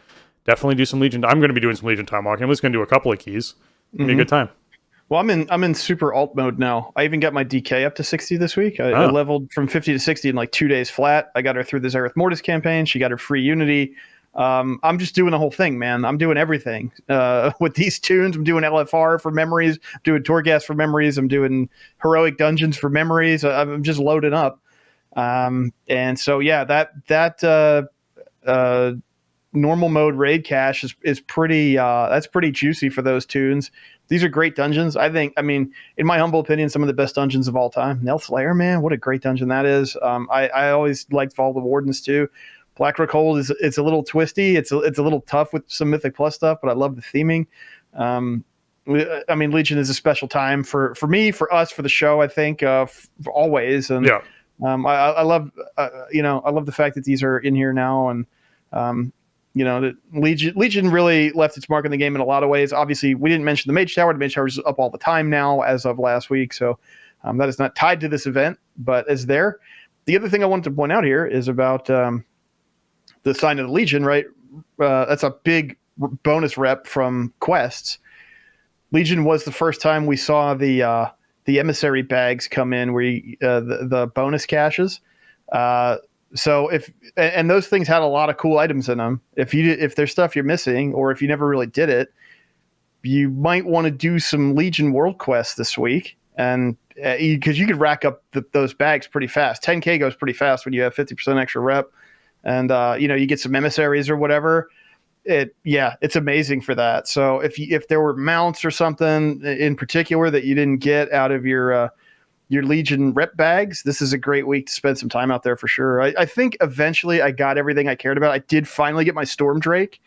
definitely do some Legion. I'm going to be doing some Legion Time Walking. I'm just going to do a couple of keys. It'll be a good time. Well, I'm in super alt mode now. I even got my DK up to 60 this week. I leveled from 50 to 60 in like 2 days flat. I got her through the Zereth Mortis campaign. She got her free Unity. I'm just doing the whole thing, man. I'm doing everything with these tunes. I'm doing LFR for memories. I'm doing Torghast for memories. I'm doing heroic dungeons for memories. I'm just loading up. And so, yeah, that normal mode raid cache is pretty, that's pretty juicy for those tunes. These are great dungeons. In my humble opinion, some of the best dungeons of all time. Nelth's Lair, man, what a great dungeon that is. I always liked Vault of the Wardens too. Blackrock Hold it's a little twisty. It's a little tough with some Mythic Plus stuff, but I love the theming. Legion is a special time for me, for us, for the show. I think always. And yeah. I love I love the fact that these are in here now, and that Legion really left its mark on the game in a lot of ways. Obviously, we didn't mention the Mage Tower. The Mage Tower is up all the time now as of last week, so that is not tied to this event, but is there. The other thing I wanted to point out here is about the Sign of the Legion, right? That's a big bonus rep from quests. Legion was the first time we saw the the emissary bags come in where the bonus caches. So and those things had a lot of cool items in them. If there's stuff you're missing, or if you never really did it, you might want to do some Legion World Quests this week, and because you could rack up those bags pretty fast. 10K goes pretty fast when you have 50% extra rep, and you get some emissaries or whatever. It's amazing for that. So if there were mounts or something in particular that you didn't get out of your Legion rep bags, this is a great week to spend some time out there for sure. I think eventually I got everything I cared about. I did finally get my Storm Drake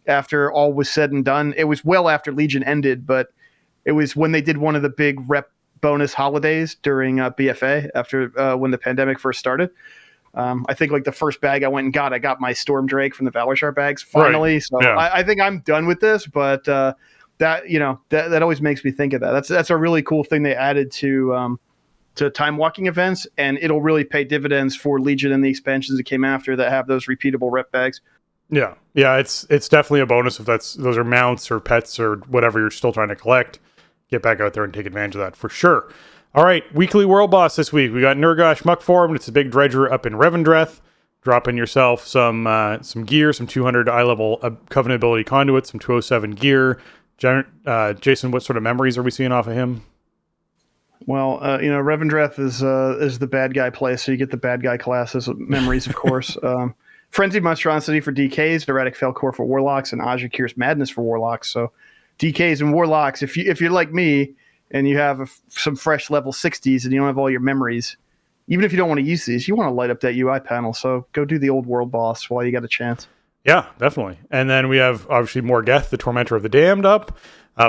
after all was said and done. It was well after Legion ended, but it was when they did one of the big rep bonus holidays during BFA after when the pandemic first started. I think like the first bag I went and got, I got my Storm Drake from the Valor Shard bags finally. Right. So yeah. I think I'm done with this, but that always makes me think of that. That's a really cool thing they added to time walking events, and it'll really pay dividends for Legion and the expansions that came after that have those repeatable rep bags. Yeah, it's definitely a bonus if those are mounts or pets or whatever you're still trying to collect. Get back out there and take advantage of that for sure. All right, weekly world boss this week. We got Nurgash Muck Form. It's a big dredger up in Revendreth. Dropping yourself some gear, some 200 eye level Covenant ability conduits, some 207 gear. Jason, what sort of memories are we seeing off of him? Well, Revendreth is the bad guy place, so you get the bad guy classes memories, of course. Frenzied Monstrosity for DKs, Erratic Felcore for Warlocks, and Ajakir's Madness for Warlocks. So DKs and Warlocks, if you're like me and you have some fresh level 60s and you don't have all your memories, even if you don't want to use these, you want to light up that UI panel. So go do the old world boss while you got a chance. Yeah, definitely. And then we have obviously Morgeth, the Tormentor of the Damned up.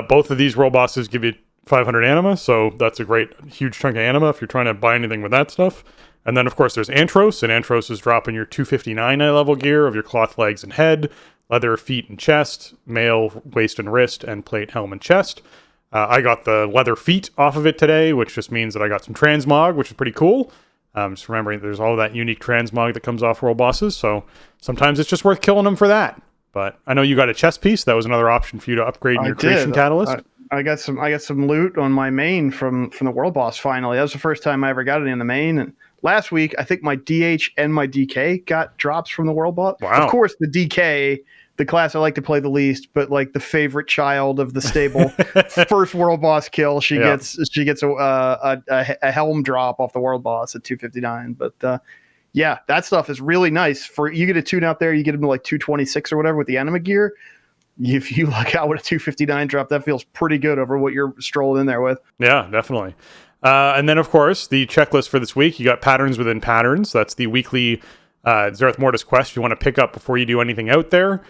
Both of these world bosses give you 500 anima, so that's a great huge chunk of anima if you're trying to buy anything with that stuff. And then, of course, there's Antros, and Antros is dropping your 259 eye level gear of your cloth legs and head, leather feet and chest, mail, waist and wrist, and plate, helm, and chest. I got the leather feet off of it today, which just means that I got some transmog, which is pretty cool. Just remembering there's all that unique transmog that comes off world bosses, so sometimes it's just worth killing them for that. But I know you got a chest piece. That was another option for you to upgrade in your creation catalyst. I got some loot on my main from the world boss finally. That was the first time I ever got it in the main. And last week, I think my DH and my DK got drops from the world boss. Wow. Of course, the DK, the class I like to play the least, but like the favorite child of the stable, first world boss kill, she gets a helm drop off the world boss at 259. But that stuff is really nice. You get a tune out there, you get them to like 226 or whatever with the anima gear. If you luck out with a 259 drop, that feels pretty good over what you're strolling in there with. Yeah, definitely. And then, of course, the checklist for this week, you got Patterns Within Patterns. That's the weekly Zereth Mortis quest you want to pick up before you do anything out there.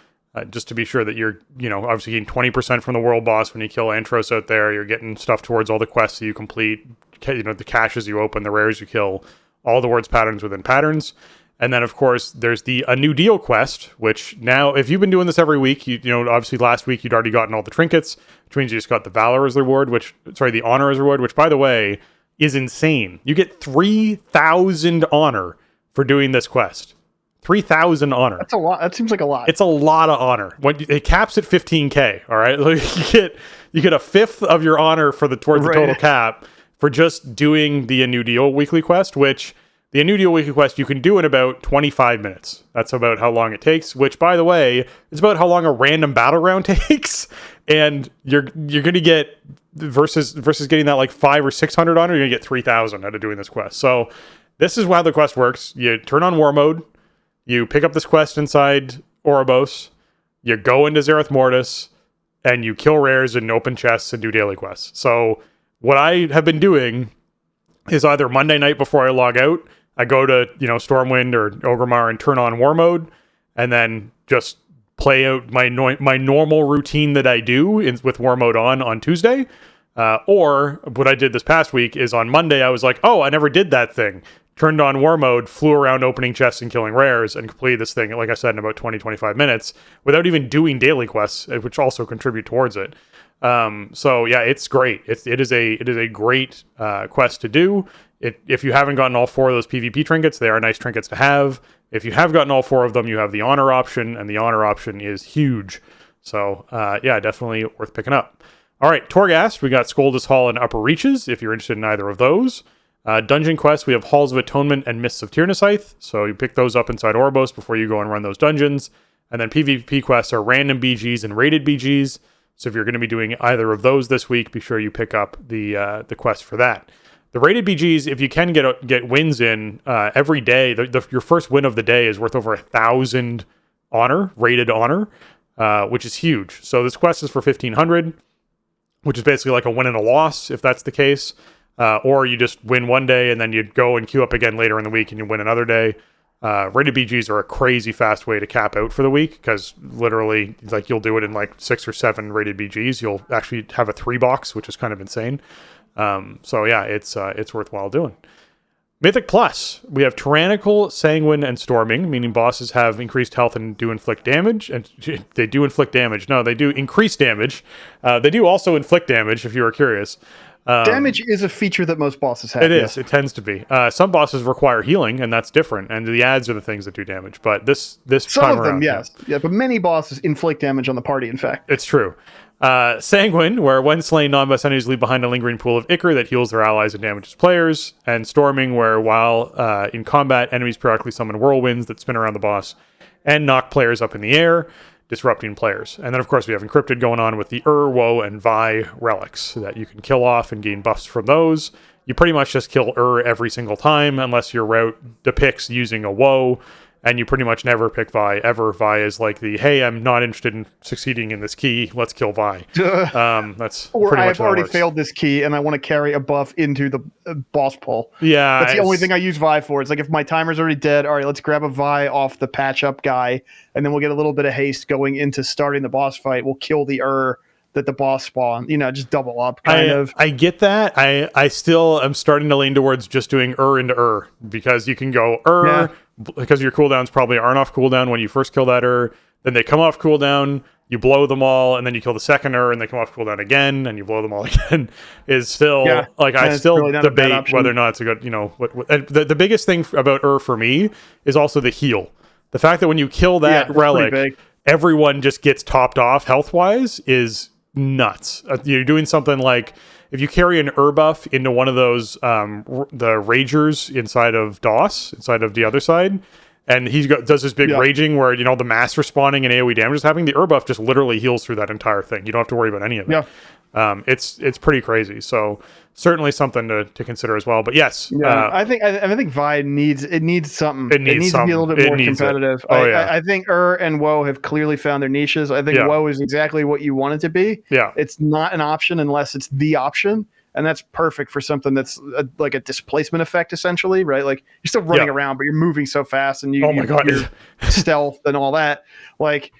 Just to be sure that you're, obviously getting 20% from the world boss when you kill Antros out there. You're getting stuff towards all the quests that you complete, the caches you open, the rares you kill, all the words Patterns Within Patterns. And then, of course, there's A New Deal quest, which now, if you've been doing this every week, obviously last week you'd already gotten all the trinkets, which means you just got the Valor as reward, the Honor as reward, which, by the way, is insane. You get 3,000 Honor for doing this quest. 3,000 Honor. That's a lot. That seems like a lot. It's a lot of Honor. It caps at 15K, all right? You get a fifth of your Honor towards the total cap for just doing the A New Deal weekly quest, which... The A New Deal weekly quest you can do in about 25 minutes. That's about how long it takes, which, by the way, is about how long a random battle round takes. And you're going to get, versus getting that like 500 or 600 honor, you're going to get 3,000 out of doing this quest. So this is how the quest works. You turn on war mode, you pick up this quest inside Oribos, you go into Zereth Mortis, and you kill rares and open chests and do daily quests. So what I have been doing is either Monday night before I log out, I go to, Stormwind or Orgrimmar and turn on war mode, and then just play out my normal routine that I do with war mode on Tuesday. Or what I did this past week is on Monday, I was like, oh, I never did that thing. Turned on war mode, flew around opening chests and killing rares, and completed this thing, like I said, in about 20-25 minutes without even doing daily quests, which also contribute towards it. It's great. It is a great quest to do. If you haven't gotten all 4 of those PvP trinkets, they are nice trinkets to have. If you have gotten all 4 of them, you have the honor option, and the honor option is huge. So definitely worth picking up. All right, Torghast, we got Skoldus Hall and Upper Reaches, if you're interested in either of those. Dungeon quests, we have Halls of Atonement and Mists of Tyrnisyth, so you pick those up inside Oribos before you go and run those dungeons. And then PvP quests are random BGs and rated BGs, so if you're going to be doing either of those this week, be sure you pick up the quest for that. The rated BGs, if you can get wins in every day, your first win of the day is worth over 1,000 honor, rated honor, which is huge. So this quest is for 1,500, which is basically like a win and a loss, if that's the case. Or you just win one day and then you go and queue up again later in the week and you win another day. Rated BGs are a crazy fast way to cap out for the week because literally, like, you'll do it in like 6 or 7 rated BGs. You'll actually have a 3 box, which is kind of insane. So yeah, it's worthwhile doing. Mythic Plus, we have Tyrannical, Sanguine, and Storming, meaning bosses have increased health and do inflict damage. And they do inflict damage. No, they do increase damage. They do also inflict damage, if you were curious. Damage is a feature that most bosses have. It is. It tends to be. Some bosses require healing, and that's different. And the ads are the things that do damage. But this some time of them, around, yes, yeah. But many bosses inflict damage on the party. In fact, it's true. Sanguine, where when slain, non-boss enemies leave behind a lingering pool of ichor that heals their allies and damages players. And Storming, where while in combat, enemies periodically summon whirlwinds that spin around the boss and knock players up in the air, disrupting players. And then, of course, we have Encrypted going on with the Woe, and Vi relics so that you can kill off and gain buffs from those. You pretty much just kill every single time unless your route depicts using a Woe, and you pretty much never pick Vi ever. Vi is like the, hey, I'm not interested in succeeding in this key, let's kill Vi. That's or pretty much I've how it already works. failed this key and I want to carry a buff into the boss pull. Yeah, That's the only thing I use Vi for. It's like if my timer's already dead, all right, let's grab a Vi off the patch up guy, and then we'll get a little bit of haste going into starting the boss fight. We'll kill the that the boss spawned. Just double up kind of. I get that. I still am starting to lean towards just doing into because you can go because your cooldowns probably aren't off cooldown when you first kill that then they come off cooldown, you blow them all, and then you kill the second and they come off cooldown again, and you blow them all again. Is still I still really debate whether or not it's a good, and the biggest thing about for me is also the heal. The fact that when you kill that relic, everyone just gets topped off health wise is nuts. You're doing something like if you carry an buff into one of those the ragers inside of DOS, inside of the other side, and he does this big raging where the mass respawning and AoE damage is happening, the buff just literally heals through that entire thing. You don't have to worry about any of it. It's pretty crazy. So certainly something to consider as well. But yes, I think Vi needs something. It needs to be a little bit more competitive. I think and Woe have clearly found their niches. I think Woe is exactly what you want it to be. Yeah, it's not an option unless it's the option, and that's perfect for something that's like a displacement effect, essentially, right? Like you're still running around, but you're moving so fast, and you're stealth and all that, like.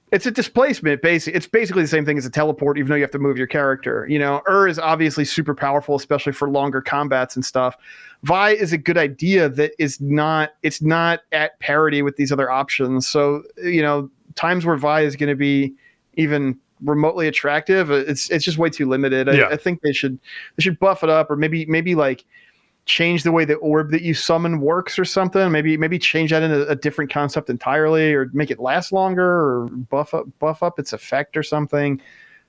It's a displacement. It's basically the same thing as a teleport, even though you have to move your character. Is obviously super powerful, especially for longer combats and stuff. Vi is a good idea that it's not at parity with these other options. So, times where Vi is going to be even remotely attractive, it's just way too limited. I think they should buff it up, or maybe like change the way the orb that you summon works or something. Maybe change that into a different concept entirely, or make it last longer, or buff up its effect or something.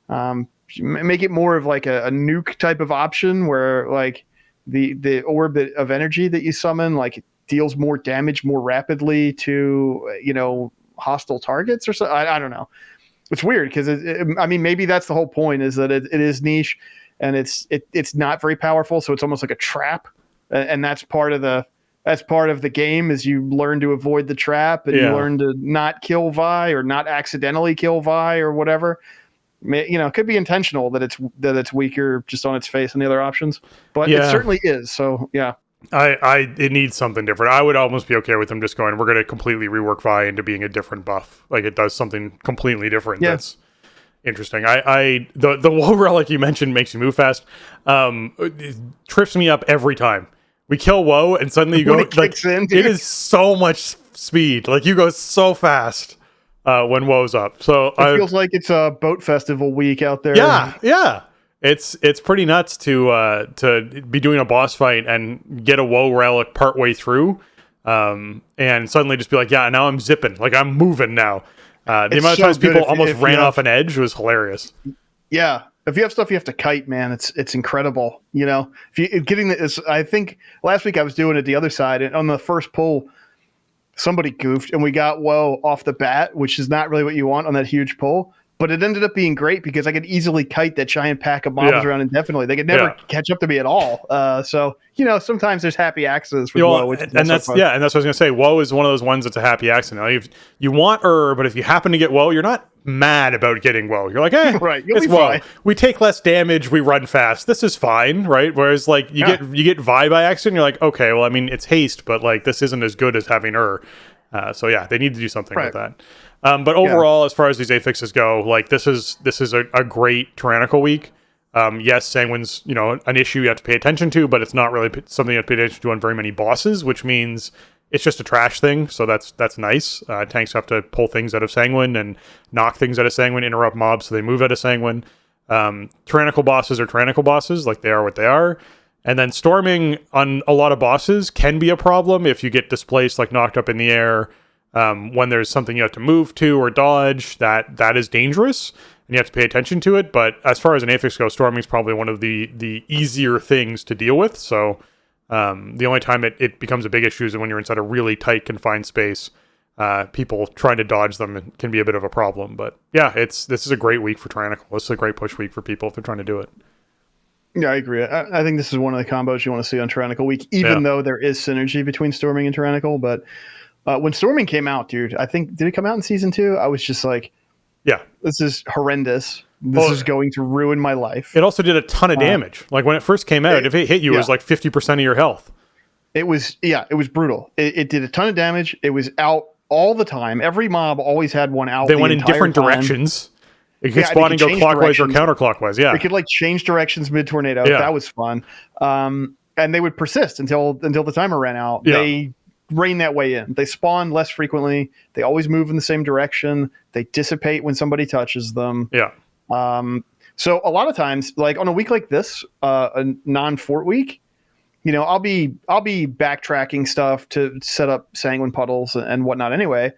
Make it more of like a nuke type of option where like the orb of energy that you summon like deals more damage more rapidly to hostile targets or so. I don't know. It's weird because maybe that's the whole point, is that it is niche and it's not very powerful, so it's almost like a trap. And that's part of the game, is you learn to avoid the trap, and you learn to not kill Vi or not accidentally kill Vi or whatever. It could be intentional that it's weaker just on its face than the other options, but it certainly is. So yeah, it needs something different. I would almost be okay with them just going, we're going to completely rework Vi into being a different buff. Like it does something completely different. Yeah. That's interesting. The Woe relic you mentioned makes you move fast. It trips me up every time. We kill Woe and suddenly you go it is so much speed. Like you go so fast when Woe's up. So it feels like it's a boat festival week out there. Yeah. It's pretty nuts to be doing a boss fight and get a Woe relic partway through, and suddenly just be like, now I'm zipping, like I'm moving now. The amount of times people almost ran off an edge was hilarious. Yeah. if you have stuff you have to kite, man, it's incredible. You know, if you getting this, I think last week I was doing it the other side, and on the first pull, somebody goofed, and we got woe off the bat, which is not really what you want on that huge pull. But it ended up being great because I could easily kite that giant pack of mobs around indefinitely. They could never catch up to me at all. So, you know, sometimes there's happy accidents with woe. And that's what I was going to say. Woe is one of those ones that's a happy accident. Like you want but if you happen to get woe, you're not mad about getting woe. You're like, right, it's woe. We take less damage. We run fast. This is fine, right? Whereas like you get Vi by accident, you're like, okay, well, I mean, it's haste, but like this isn't as good as having So yeah, they need to do something with that. But overall, as far as these affixes go, like this is a great tyrannical week. Yes, Sanguine's an issue you have to pay attention to, but it's not really something you have to pay attention to on very many bosses, which means it's just a trash thing. So that's nice. Tanks have to pull things out of Sanguine and knock things out of Sanguine, interrupt mobs so they move out of Sanguine. Tyrannical bosses are tyrannical bosses, like they are what they are. And then storming on a lot of bosses can be a problem if you get displaced, like knocked up in the air. When there's something you have to move to or dodge, that is dangerous, and you have to pay attention to it. But as far as an affix goes, storming is probably one of the easier things to deal with. So the only time it becomes a big issue is when you're inside a really tight, confined space. People trying to dodge them can be a bit of a problem. But yeah, this is a great week for Tyrannical. This is a great push week for people if they're trying to do it. Yeah, I agree. I think this is one of the combos you want to see on Tyrannical week, even though there is synergy between Storming and Tyrannical. But when Storming came out, dude, I think, did it come out in season 2? I was just like, yeah, this is horrendous. This is going to ruin my life. It also did a ton of damage. Like when it first came out, if it hit you, it was like 50% of your health. It was brutal. It did a ton of damage. It was out all the time. Every mob always had one out. They went in different directions. It could spawn and go clockwise or counterclockwise. Yeah, they could like change directions mid tornado. Yeah. That was fun. And they would persist until the timer ran out. Yeah. They rein that way in. They spawn less frequently. They always move in the same direction. They dissipate when somebody touches them. Yeah. So a lot of times, like on a week like this, a non-fort week, I'll be backtracking stuff to set up sanguine puddles and whatnot anyway.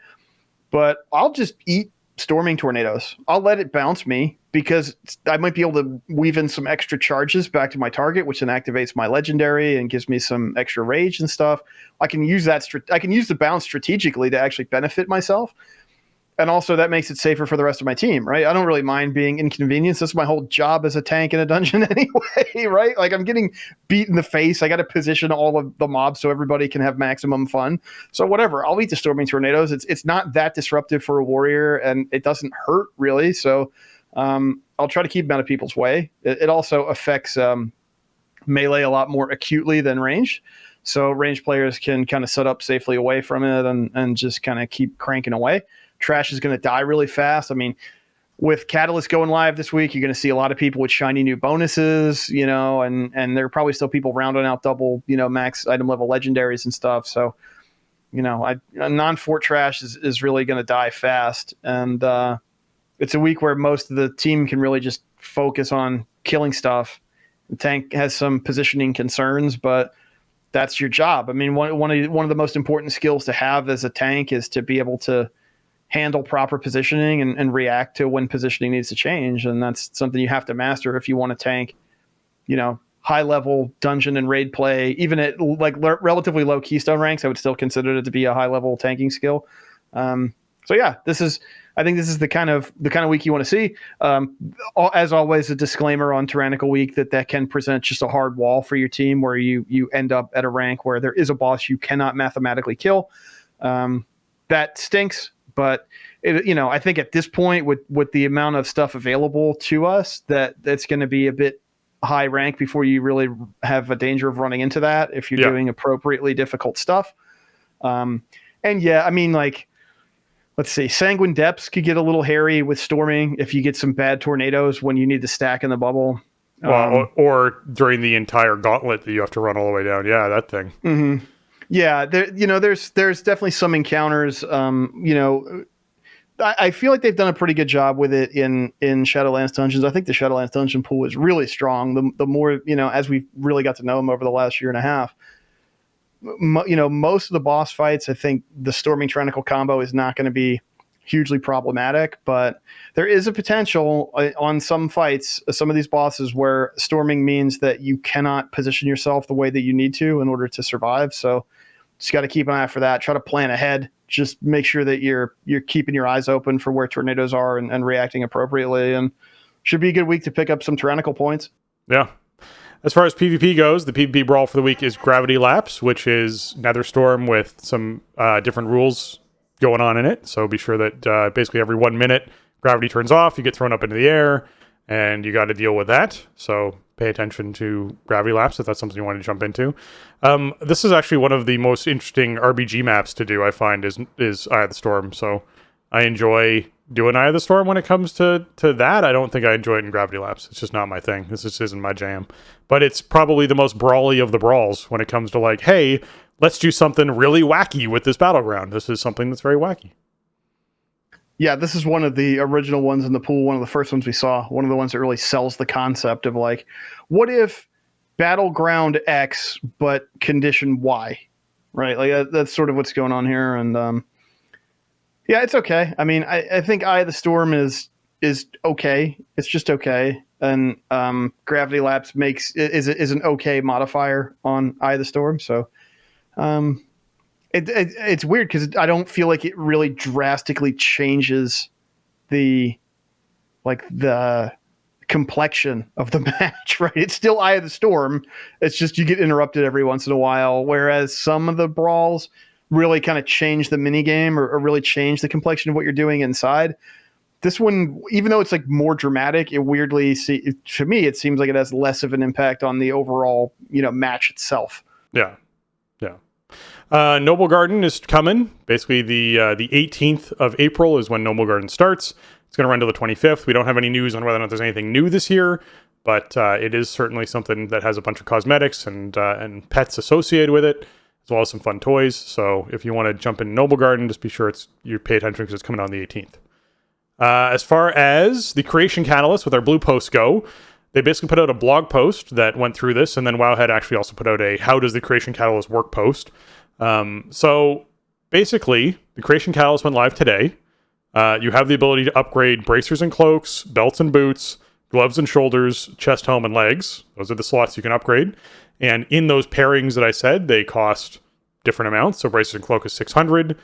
But I'll just eat storming tornadoes. I'll let it bounce me because I might be able to weave in some extra charges back to my target, which then activates my legendary and gives me some extra rage and stuff. I can use that. I can use the bounce strategically to actually benefit myself. And also that makes it safer for the rest of my team, right? I don't really mind being inconvenienced. That's my whole job as a tank in a dungeon anyway, right? Like I'm getting beat in the face. I got to position all of the mobs so everybody can have maximum fun. So whatever, I'll eat the storming tornadoes. It's not that disruptive for a warrior and it doesn't hurt really. So I'll try to keep them out of people's way. It also affects melee a lot more acutely than ranged. So ranged players can kind of set up safely away from it and just kind of keep cranking away. Trash is going to die really fast. I mean, with Catalyst going live this week, you're going to see a lot of people with shiny new bonuses, and there are probably still people rounding out double, max item level legendaries and stuff. So, a non-fort trash is really going to die fast. And it's a week where most of the team can really just focus on killing stuff. The tank has some positioning concerns, but that's your job. I mean, one of the most important skills to have as a tank is to be able to handle proper positioning and react to when positioning needs to change. And that's something you have to master if you want to tank, high level dungeon and raid play. Even at like relatively low keystone ranks, I would still consider it to be a high level tanking skill. So yeah, I think this is the kind of week you want to see. As always, a disclaimer on Tyrannical week that can present just a hard wall for your team where you end up at a rank where there is a boss you cannot mathematically kill. That stinks. But I think at this point, with the amount of stuff available to us, that's going to be a bit high rank before you really have a danger of running into that if you're doing appropriately difficult stuff. And yeah, I mean, like, let's see, Sanguine Depths could get a little hairy with storming if you get some bad tornadoes when you need to stack in the bubble. Well, or during the entire gauntlet that you have to run all the way down. Yeah, that thing. Mm-hmm. Yeah, there's definitely some encounters. I feel like they've done a pretty good job with it in Shadowlands Dungeons. I think the Shadowlands Dungeon pool is really strong. The more, as we've really got to know them over the last year and a half, most of the boss fights, I think the Storming Tyrannical combo is not going to be hugely problematic, but there is a potential on some fights, some of these bosses, where storming means that you cannot position yourself the way that you need to in order to survive. So just got to keep an eye for that. Try to plan ahead. Just make sure that you're keeping your eyes open for where tornadoes are and reacting appropriately. And should be a good week to pick up some tyrannical points. Yeah. As far as PvP goes, the PvP brawl for the week is Gravity Lapse, which is Netherstorm with some different rules going on in it. So be sure that basically every 1 minute, gravity turns off, you get thrown up into the air, and you got to deal with that. So pay attention to Gravity Lapse if that's something you want to jump into. This is actually one of the most interesting RBG maps to do, I find, is Eye of the Storm. So I enjoy doing Eye of the Storm when it comes to that. I don't think I enjoy it in Gravity Lapse. It's just not my thing. This just isn't my jam. But it's probably the most brawly of the brawls when it comes to like, hey, let's do something really wacky with this battleground. This is something that's very wacky. Yeah, this is one of the original ones in the pool, one of the first ones we saw, one of the ones that really sells the concept of like, what if Battleground X, but condition Y, right? Like that's sort of what's going on here. And yeah, it's okay. I mean, I think Eye of the Storm is okay. It's just okay. And Gravity Lapse is an okay modifier on Eye of the Storm. So it's weird because I don't feel like it really drastically changes the complexion of the match, right? It's still Eye of the Storm. It's just you get interrupted every once in a while, whereas some of the brawls really kind of change the minigame or really change the complexion of what you're doing inside. This one, even though it's like more dramatic, it weirdly, to me, it seems like it has less of an impact on the overall, match itself. Yeah. Noble Garden is coming. Basically, the 18th of April is when Noble Garden starts. It's going to run to the 25th. We don't have any news on whether or not there's anything new this year, but it is certainly something that has a bunch of cosmetics and pets associated with it, as well as some fun toys. So if you want to jump in Noble Garden, just be sure you pay attention because it's coming on the 18th. As far as the Creation Catalyst with our blue posts go, they basically put out a blog post that went through this, and then Wowhead actually also put out a How Does the Creation Catalyst Work post. So basically, the Creation Catalyst went live today. You have the ability to upgrade bracers and cloaks, belts and boots, gloves and shoulders, chest, helm, and legs. Those are the slots you can upgrade. And in those pairings that I said, they cost different amounts. So bracers and cloak is 600,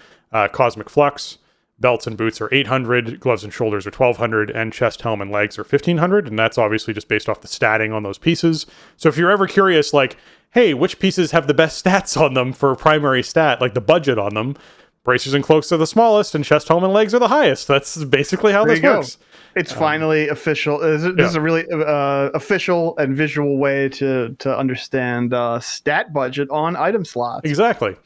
Cosmic Flux, belts and boots are 800, gloves and shoulders are 1200, and chest, helm, and legs are 1500. And that's obviously just based off the statting on those pieces. So if you're ever curious, like, hey, which pieces have the best stats on them for primary stat, like the budget on them, bracers and cloaks are the smallest, and chest, helm, and legs are the highest. That's basically how this works. It's finally official. This is a really official and visual way to understand stat budget on item slots. Exactly.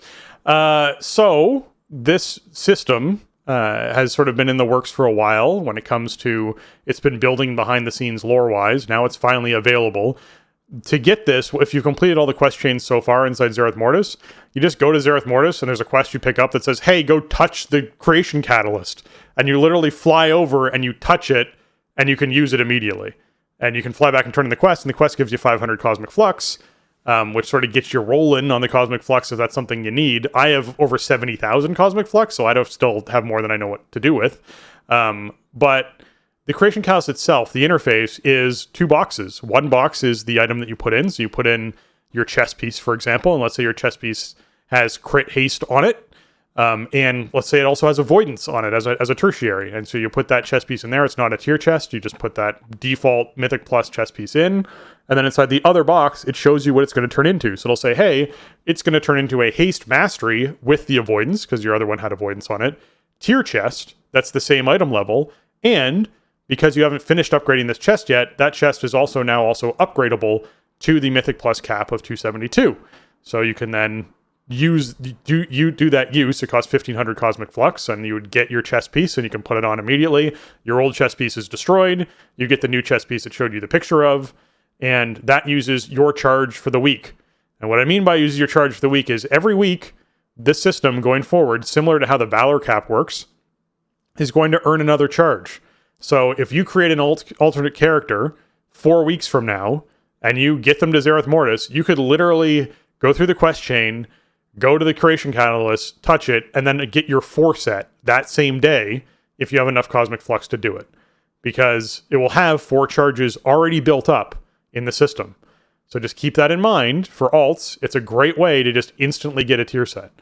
So this system has sort of been in the works for a while when it comes to, it's been building behind the scenes lore-wise. Now it's finally available. To get this, if you've completed all the quest chains so far inside Zereth Mortis, you just go to Zereth Mortis and there's a quest you pick up that says, hey, go touch the Creation Catalyst. And you literally fly over and you touch it and you can use it immediately. And you can fly back and turn in the quest, and the quest gives you 500 Cosmic Flux, which sort of gets you rolling on the Cosmic Flux if that's something you need. I have over 70,000 Cosmic Flux, so I don't still have more than I know what to do with. But the Creation Catalyst itself, the interface, is 2 boxes. One box is the item that you put in. So you put in your chest piece, for example, and let's say your chest piece has crit haste on it. And let's say it also has avoidance on it as a tertiary. And so you put that chest piece in there. It's not a tier chest. You just put that default Mythic Plus chest piece in. And then inside the other box, it shows you what it's going to turn into. So it'll say, hey, it's going to turn into a haste mastery with the avoidance, because your other one had avoidance on it. Tier chest, that's the same item level. And because you haven't finished upgrading this chest yet, that chest is also upgradable to the Mythic Plus cap of 272. So you can then do that use. It costs 1500 Cosmic Flux, and you would get your chest piece and you can put it on immediately. Your old chest piece is destroyed. You get the new chest piece it showed you the picture of, and that uses your charge for the week. And what I mean by uses your charge for the week is every week, this system going forward, similar to how the Valor cap works, is going to earn another charge. So if you create an alternate character 4 weeks from now and you get them to Zereth Mortis, you could literally go through the quest chain, go to the Creation Catalyst, touch it, and then get your 4 set that same day if you have enough Cosmic Flux to do it, because it will have 4 charges already built up in the system. So just keep that in mind for alts. It's a great way to just instantly get a tier set.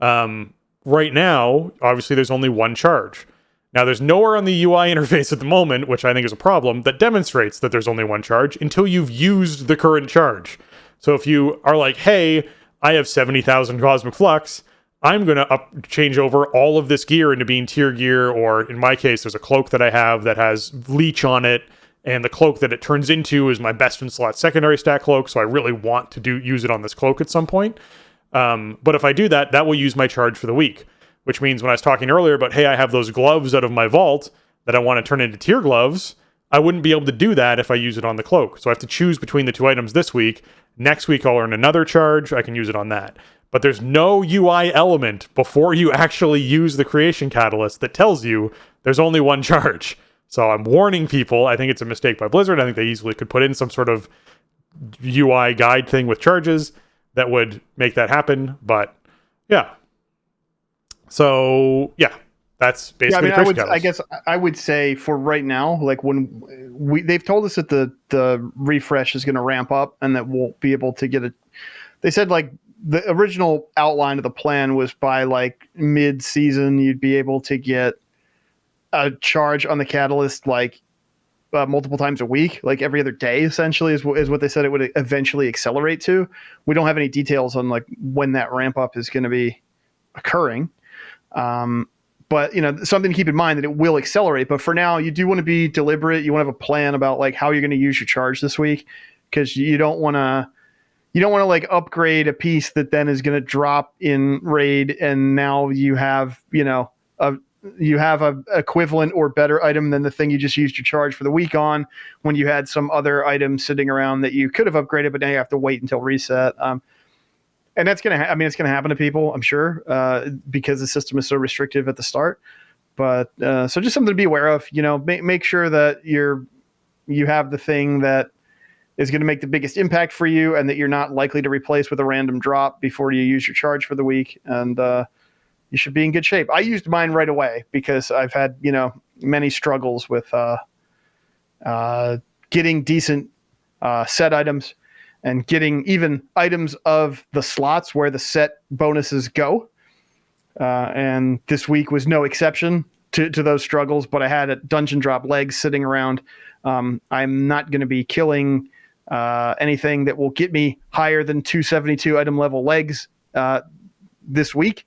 Right now, obviously, there's only 1 charge. Now, there's nowhere on the UI interface at the moment, which I think is a problem, that demonstrates that there's only 1 charge until you've used the current charge. So if you are like, hey, I have 70,000 Cosmic Flux, I'm going to change over all of this gear into being tier gear, or in my case, there's a cloak that I have that has Leech on it, and the cloak that it turns into is my best in slot secondary stat cloak, so I really want to use it on this cloak at some point. But if I do that, that will use my charge for the week, which means when I was talking earlier about, hey, I have those gloves out of my vault that I want to turn into tier gloves, I wouldn't be able to do that if I use it on the cloak. So I have to choose between the 2 items this week. Next week, I'll earn another charge. I can use it on that. But there's no UI element before you actually use the creation catalyst that tells you there's only 1 charge. So I'm warning people. I think it's a mistake by Blizzard. I think they easily could put in some sort of UI guide thing with charges that would make that happen. But yeah. So yeah, that's basically I guess I would say for right now, like when they've told us that the refresh is going to ramp up and that we'll be able to get it. They said like the original outline of the plan was by like mid-season, you'd be able to get a charge on the catalyst like multiple times a week, like every other day, essentially is what they said it would eventually accelerate to. We don't have any details on like when that ramp up is going to be occurring. But something to keep in mind that it will accelerate. But for now, you do want to be deliberate. You want to have a plan about like how you're going to use your charge this week, because you don't want to like upgrade a piece that then is going to drop in raid, and now you have a equivalent or better item than the thing you just used your charge for the week on, when you had some other item sitting around that you could have upgraded, but now you have to wait until reset. And that's going to, it's going to happen to people, I'm sure, because the system is so restrictive at the start. But so just something to be aware of, make sure that you have the thing that is going to make the biggest impact for you, and that you're not likely to replace with a random drop before you use your charge for the week. And you should be in good shape. I used mine right away because I've had, many struggles with getting decent set items, and getting even items of the slots where the set bonuses go. And this week was no exception to those struggles, but I had a dungeon drop legs sitting around. I'm not going to be killing anything that will get me higher than 272 item level legs this week.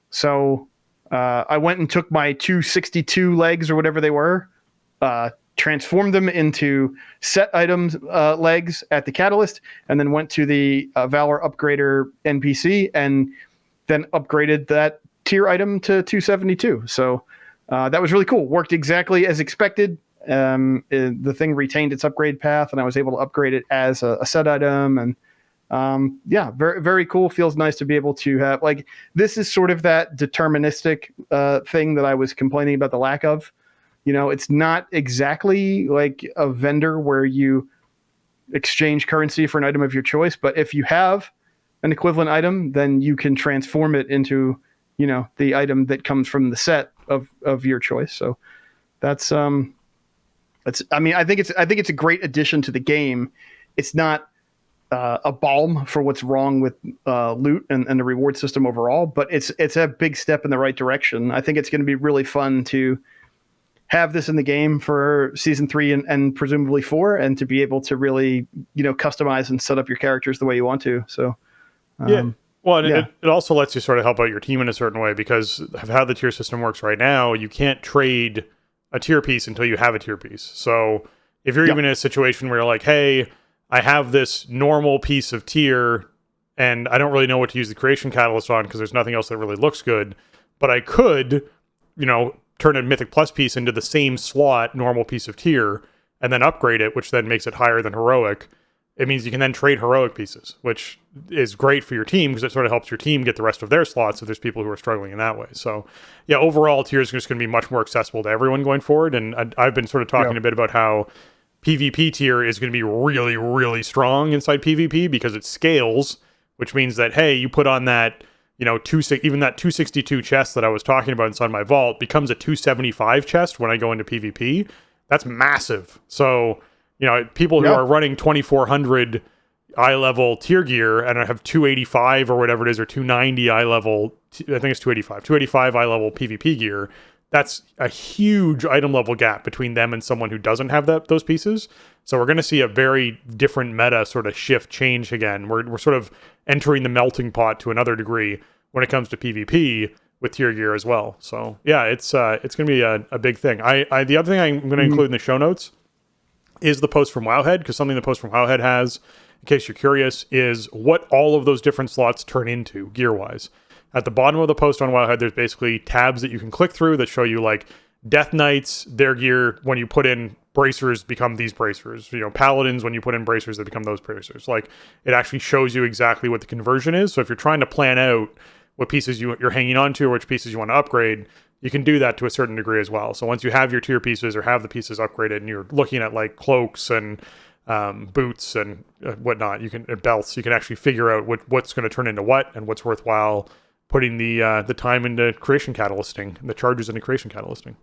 So I went and took my 262 legs or whatever they were, transformed them into set items legs at the catalyst, and then went to the Valor Upgrader NPC and then upgraded that tier item to 272. So that was really cool. Worked exactly as expected. The thing retained its upgrade path, and I was able to upgrade it as a set item. And yeah, very, very cool. Feels nice to be able to have, like, this is sort of that deterministic thing that I was complaining about the lack of. It's not exactly like a vendor where you exchange currency for an item of your choice, but if you have an equivalent item, then you can transform it into, the item that comes from the set of your choice. So that's I think it's a great addition to the game. It's not a balm for what's wrong with loot and the reward system overall, but it's a big step in the right direction. I think it's going to be really fun to have this in the game for season 3 and presumably 4, and to be able to really, customize and set up your characters the way you want to. So, yeah. Well, it also lets you sort of help out your team in a certain way, because of how the tier system works right now, you can't trade a tier piece until you have a tier piece. So if you're even in a situation where you're like, hey, I have this normal piece of tier and I don't really know what to use the creation catalyst on because there's nothing else that really looks good, but I could, turn a Mythic Plus piece into the same slot normal piece of tier and then upgrade it, which then makes it higher than Heroic. It means you can then trade Heroic pieces, which is great for your team because it sort of helps your team get the rest of their slots if there's people who are struggling in that way. So yeah, overall, tier is just going to be much more accessible to everyone going forward. And I've been sort of talking a bit about how PvP tier is going to be really, really strong inside PvP because it scales, which means that, hey, you put on that, even that 262 chest that I was talking about inside my vault becomes a 275 chest when I go into PvP. That's massive. So, people who are running 2400 eye level tier gear and I have 285 or whatever it is, or 290 eye level, I think it's 285 eye level PvP gear. That's a huge item level gap between them and someone who doesn't have those pieces. So we're going to see a very different meta sort of change again. We're sort of entering the melting pot to another degree when it comes to PvP with tier gear as well. So yeah, it's going to be a big thing. The other thing I'm going to include in the show notes is the post from Wowhead, because something the post from Wowhead has, in case you're curious, is what all of those different slots turn into gear-wise. At the bottom of the post on Wowhead, there's basically tabs that you can click through that show you like Death Knights, their gear, when you put in bracers, become these bracers. Paladins, when you put in bracers, they become those bracers. Like, it actually shows you exactly what the conversion is. So if you're trying to plan out what pieces you're hanging on to or which pieces you want to upgrade, you can do that to a certain degree as well. So once you have your tier pieces or have the pieces upgraded and you're looking at like cloaks and boots and whatnot, belts, you can actually figure out what's going to turn into what and what's worthwhile putting the time into creation catalysting, the charges into creation catalysting.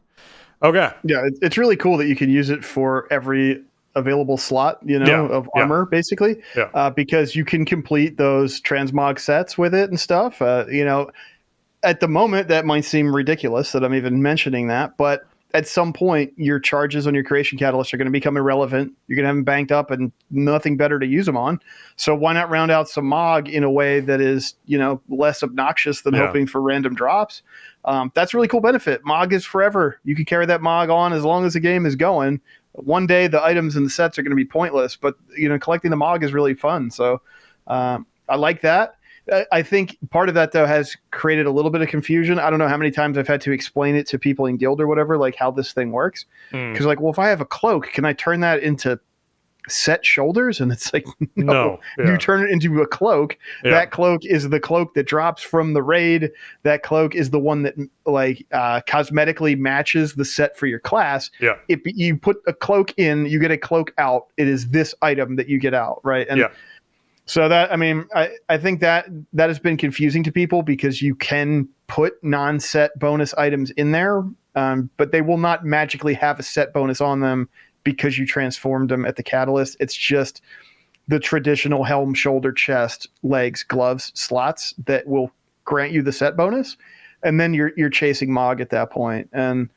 Okay. Yeah, it's really cool that you can use it for every available slot, of armor, basically. Yeah. Because you can complete those transmog sets with it and stuff. At the moment, that might seem ridiculous that I'm even mentioning that, but at some point, your charges on your creation catalyst are going to become irrelevant. You're going to have them banked up and nothing better to use them on. So why not round out some Mog in a way that is, less obnoxious than hoping for random drops? That's a really cool benefit. Mog is forever. You can carry that Mog on as long as the game is going. One day, the items and the sets are going to be pointless, but collecting the Mog is really fun. So I like that. I think part of that, though, has created a little bit of confusion. I don't know how many times I've had to explain it to people in Guild or whatever, like how this thing works. Because if I have a cloak, can I turn that into set shoulders? And it's like, no. You turn it into a cloak. Yeah. That cloak is the cloak that drops from the raid. That cloak is the one that cosmetically matches the set for your class. Yeah. If you put a cloak in, you get a cloak out. It is this item that you get out, right? And so that, I think that has been confusing to people because you can put non-set bonus items in there, but they will not magically have a set bonus on them because you transformed them at the catalyst. It's just the traditional helm, shoulder, chest, legs, gloves, slots that will grant you the set bonus. And then you're chasing Mog at that point. And,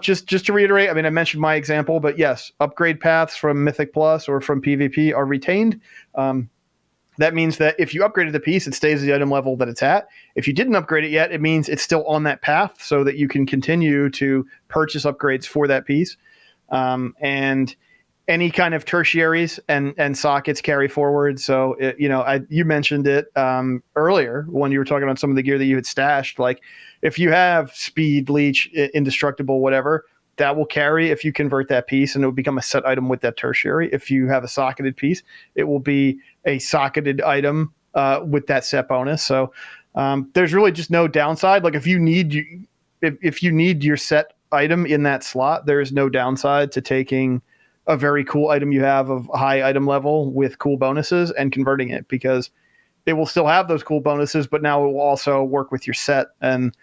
just to reiterate, I mentioned my example, but yes, upgrade paths from Mythic Plus or from PvP are retained. That means that if you upgraded the piece, it stays at the item level that it's at. If you didn't upgrade it yet, it means it's still on that path so that you can continue to purchase upgrades for that piece. And any kind of tertiaries and sockets carry forward. So, you mentioned it earlier when you were talking about some of the gear that you had stashed. Like if you have speed, leech, indestructible, whatever, that will carry if you convert that piece, and it will become a set item with that tertiary. If you have a socketed piece, it will be a socketed item with that set bonus. So there's really just no downside. Like if you need your set item in that slot, there is no downside to taking a very cool item you have of high item level with cool bonuses and converting it, because it will still have those cool bonuses, but now it will also work with your set. And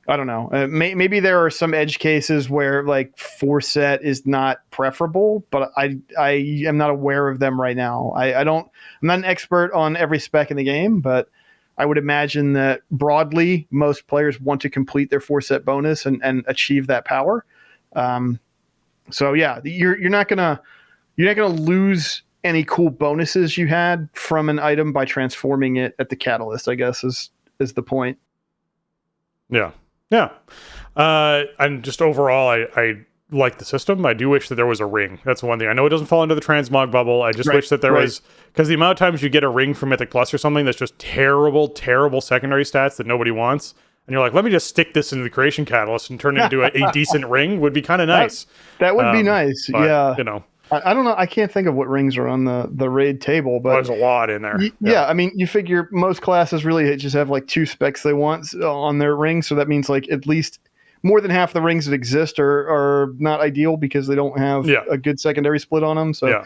I don't know. Maybe there are some edge cases where like 4 set is not preferable, but I am not aware of them right now. I'm not an expert on every spec in the game, but I would imagine that broadly most players want to complete their 4 set bonus and achieve that power. So yeah, you're not gonna lose any cool bonuses you had from an item by transforming it at the catalyst, I guess is the point. Yeah. Yeah. And just overall, I like the system. I do wish that there was a ring. That's one thing. I know it doesn't fall into the transmog bubble. I just wish that there was, because the amount of times you get a ring from Mythic Plus or something that's just terrible, terrible secondary stats that nobody wants, and you're like, let me just stick this into the creation catalyst and turn it into a decent ring, would be kind of nice. That would be nice. But, yeah. I don't know. I can't think of what rings are on the raid table, but there's a lot in there. Yeah. You figure most classes really just have like 2 specs they want on their ring. So that means like at least more than half the rings that exist are not ideal because they don't have a good secondary split on them. So,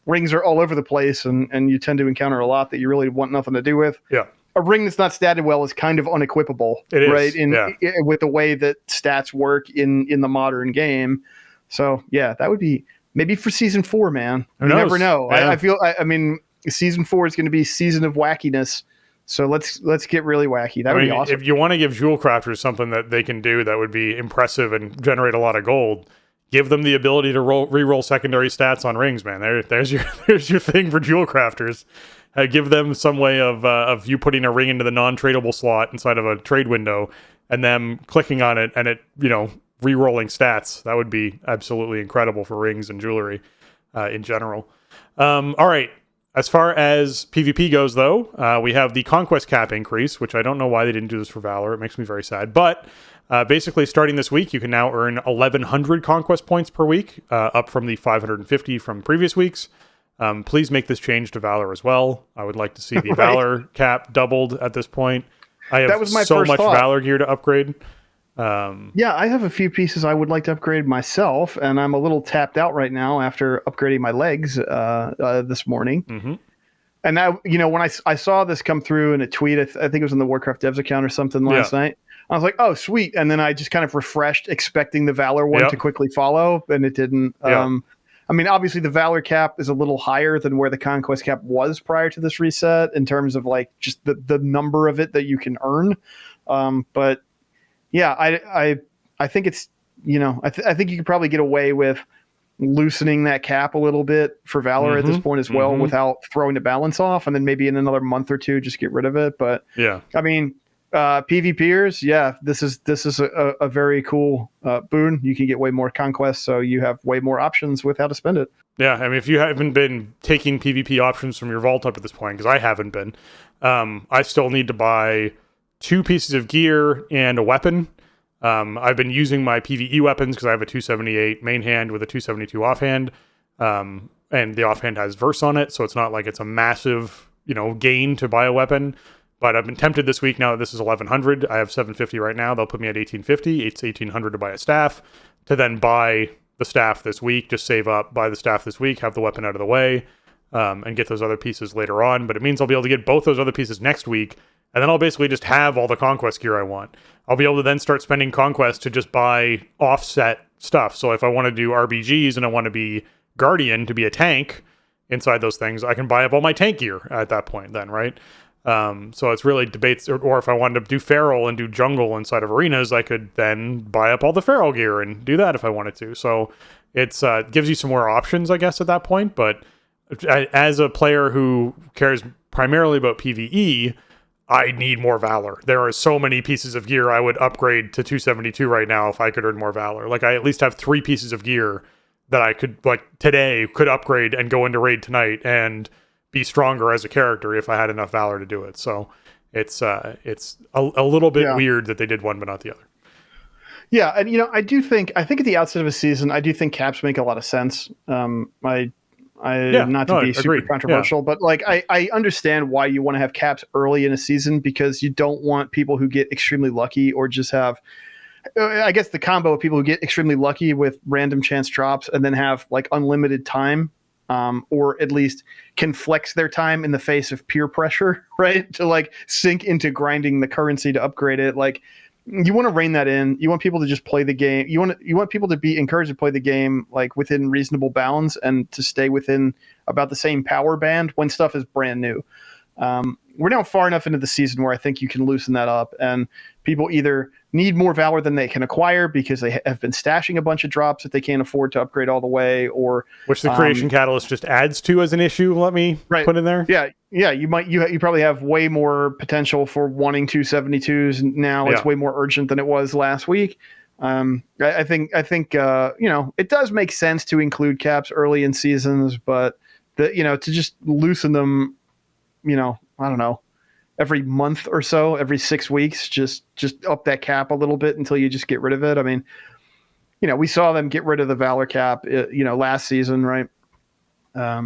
rings are all over the place, and you tend to encounter a lot that you really want nothing to do with. Yeah. A ring that's not statted well is kind of unequipable, It is, right? yeah. With the way that stats work in the modern game. So yeah, that would be maybe for season 4, man. Who You knows? never know. Yeah. I mean, season 4 is going to be season of wackiness. So let's get really wacky. That would be awesome. If you want to give Jewel Crafters something that they can do that would be impressive and generate a lot of gold, give them the ability to re-roll secondary stats on rings, man. There's your thing for Jewel Crafters. Give them some way of you putting a ring into the non-tradable slot inside of a trade window and them clicking on it and it, re-rolling stats. That would be absolutely incredible for rings and jewelry in general. All right. As far as PvP goes, though, we have the Conquest cap increase, which I don't know why they didn't do this for Valor. It makes me very sad. But basically, starting this week, you can now earn 1,100 Conquest points per week, up from the 550 from previous weeks. Please make this change to Valor as well. I would like to see the Right. Valor cap doubled at this point. I have That was my so first much thought. Valor gear to upgrade. Yeah, I have a few pieces I would like to upgrade myself, and I'm a little tapped out right now after upgrading my legs this morning. Mhm. And now, when I saw this come through in a tweet, I think it was on the Warcraft Devs account or something last night. I was like, oh, sweet. And then I just kind of refreshed, expecting the Valor one Yep. to quickly follow, and it didn't. Yeah. I mean, obviously, the Valor cap is a little higher than where the Conquest cap was prior to this reset in terms of like just the number of it that you can earn. But yeah, I think it's I think you could probably get away with loosening that cap a little bit for Valor at this point as well without throwing the balance off, and then maybe in another month or two just get rid of it. But Yeah. I mean, PvPers, yeah, this is a very cool boon. You can get way more conquests, so you have way more options with how to spend it. Yeah, I mean, if you haven't been taking PvP options from your vault up at this point, because I haven't been, I still need to buy 2 pieces of gear and a weapon. I've been using my PvE weapons because I have a 278 main hand with a 272 offhand, and the offhand has verse on it, so it's not like it's a massive, gain to buy a weapon. But I've been tempted this week now that this is 1,100. I have 750 right now. They'll put me at 1,850. It's 1,800 to buy a staff, to then buy the staff this week. Just save up, buy the staff this week, have the weapon out of the way, and get those other pieces later on. But it means I'll be able to get both those other pieces next week, and then I'll basically just have all the Conquest gear I want. I'll be able to then start spending Conquest to just buy offset stuff. So if I want to do RBGs and I want to be Guardian to be a tank inside those things, I can buy up all my tank gear at that point then, right? So it's really debates, or if I wanted to do Feral and do Jungle inside of arenas, I could then buy up all the Feral gear and do that if I wanted to. So it's gives you some more options, I guess, at that point. But as a player who cares primarily about PvE, I need more Valor. There are so many pieces of gear I would upgrade to 272 right now if I could earn more Valor. Like, I at least have 3 pieces of gear that I could, like, today could upgrade and go into raid tonight and be stronger as a character if I had enough Valor to do it. So it's a little bit weird that they did one but not the other. Yeah, and I think at the outset of a season, I do think caps make a lot of sense. Not to be super controversial, but like I understand why you want to have caps early in a season, because you don't want people who get extremely lucky or just have, I guess, the combo of people who get extremely lucky with random chance drops and then have like unlimited time, or at least can flex their time in the face of peer pressure, right? To like sink into grinding the currency to upgrade it. Like, you want to rein that in. You want people to just play the game. You want people to be encouraged to play the game like within reasonable bounds and to stay within about the same power band when stuff is brand new. We're now far enough into the season where I think you can loosen that up, and people either need more Valor than they can acquire because they have been stashing a bunch of drops that they can't afford to upgrade all the way, or which the Creation Catalyst just adds to as an issue. Let me put in there. Yeah. You probably have way more potential for wanting 272s now. It's way more urgent than it was last week. I think it does make sense to include caps early in seasons, but to just loosen them, I don't know, every month or so, every 6 weeks, just up that cap a little bit until you just get rid of it. I mean, we saw them get rid of the Valor cap, last season, right?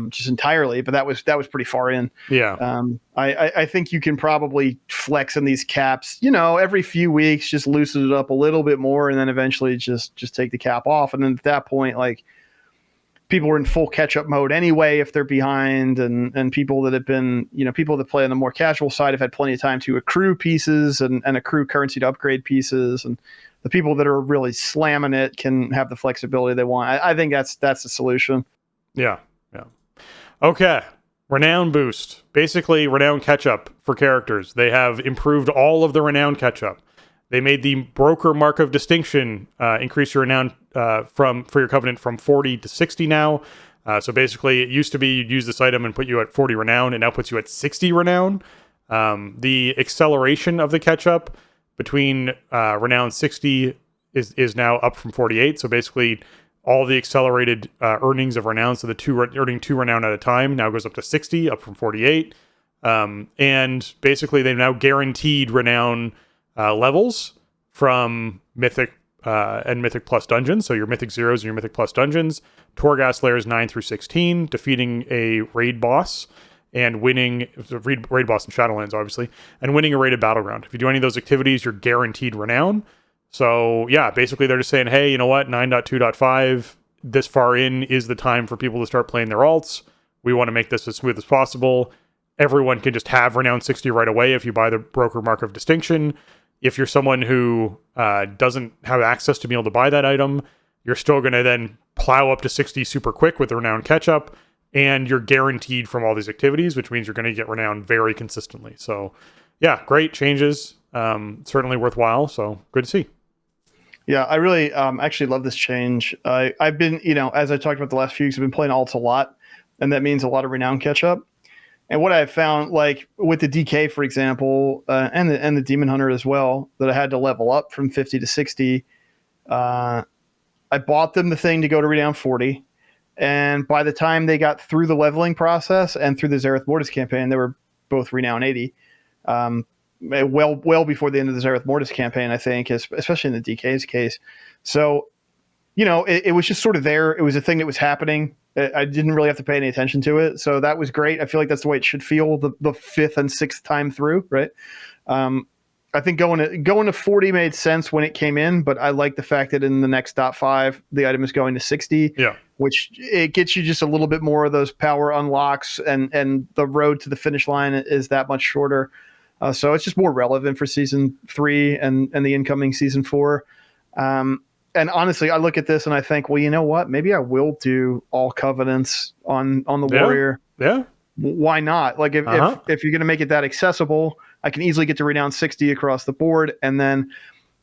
Just entirely, but that was pretty far in. Yeah. I think you can probably flex in these caps, every few weeks, just loosen it up a little bit more, and then eventually just take the cap off. And then at that point, like, people are in full catch-up mode anyway if they're behind, and people that have been, people that play on the more casual side have had plenty of time to accrue pieces and accrue currency to upgrade pieces, and the people that are really slamming it can have the flexibility they want. I think that's the solution. Yeah. Okay. Renown boost. Basically, renown catch-up for characters. They have improved all of the renown catch-up. They made the broker mark of distinction increase your renown for your covenant from 40 to 60 now. So basically, it used to be you'd use this item and put you at 40 renown. It now puts you at 60 renown. The acceleration of the catch-up between renown 60 is now up from 48. So basically, all the accelerated earnings of renown, so earning 2 renown at a time, now goes up to 60, up from 48. And basically, they've now guaranteed renown levels from Mythic and Mythic Plus dungeons. So your Mythic Zeros and your Mythic Plus dungeons. Torghast layers 9 through 16, defeating a raid boss and winning raid boss in Shadowlands, obviously, and winning a raided battleground. If you do any of those activities, you're guaranteed renown. So yeah, basically they're just saying, hey, you know what, 9.2.5, this far in is the time for people to start playing their alts. We want to make this as smooth as possible. Everyone can just have renown 60 right away if you buy the broker mark of distinction. If you're someone who doesn't have access to be able to buy that item, you're still going to then plow up to 60 super quick with the renown catch-up, and you're guaranteed from all these activities, which means you're going to get renown very consistently. So yeah, great changes. Certainly worthwhile. So good to see. Yeah, I really actually love this change. I've been, as I talked about the last few weeks, I've been playing alts a lot, and that means a lot of renown catch-up. And what I've found, like with the DK, for example, and the Demon Hunter as well, that I had to level up from 50 to 60, I bought them the thing to go to renown 40. And by the time they got through the leveling process and through the Zereth Mortis campaign, they were both renown 80. Well before the end of the Zereth Mortis campaign, I think, especially in the DK's case. So, it was just sort of there. It was a thing that was happening. I didn't really have to pay any attention to it. So that was great. I feel like that's the way it should feel the fifth and sixth time through, right? I think going to 40 made sense when it came in, but I like the fact that in the next dot 5, the item is going to 60, which it gets you just a little bit more of those power unlocks, and the road to the finish line is that much shorter. So it's just more relevant for season 3 and the incoming season 4. And honestly, I look at this and I think, well, you know what? Maybe I will do all covenants on the warrior. Yeah. Why not? Like if you're going to make it that accessible, I can easily get to renown 60 across the board, and then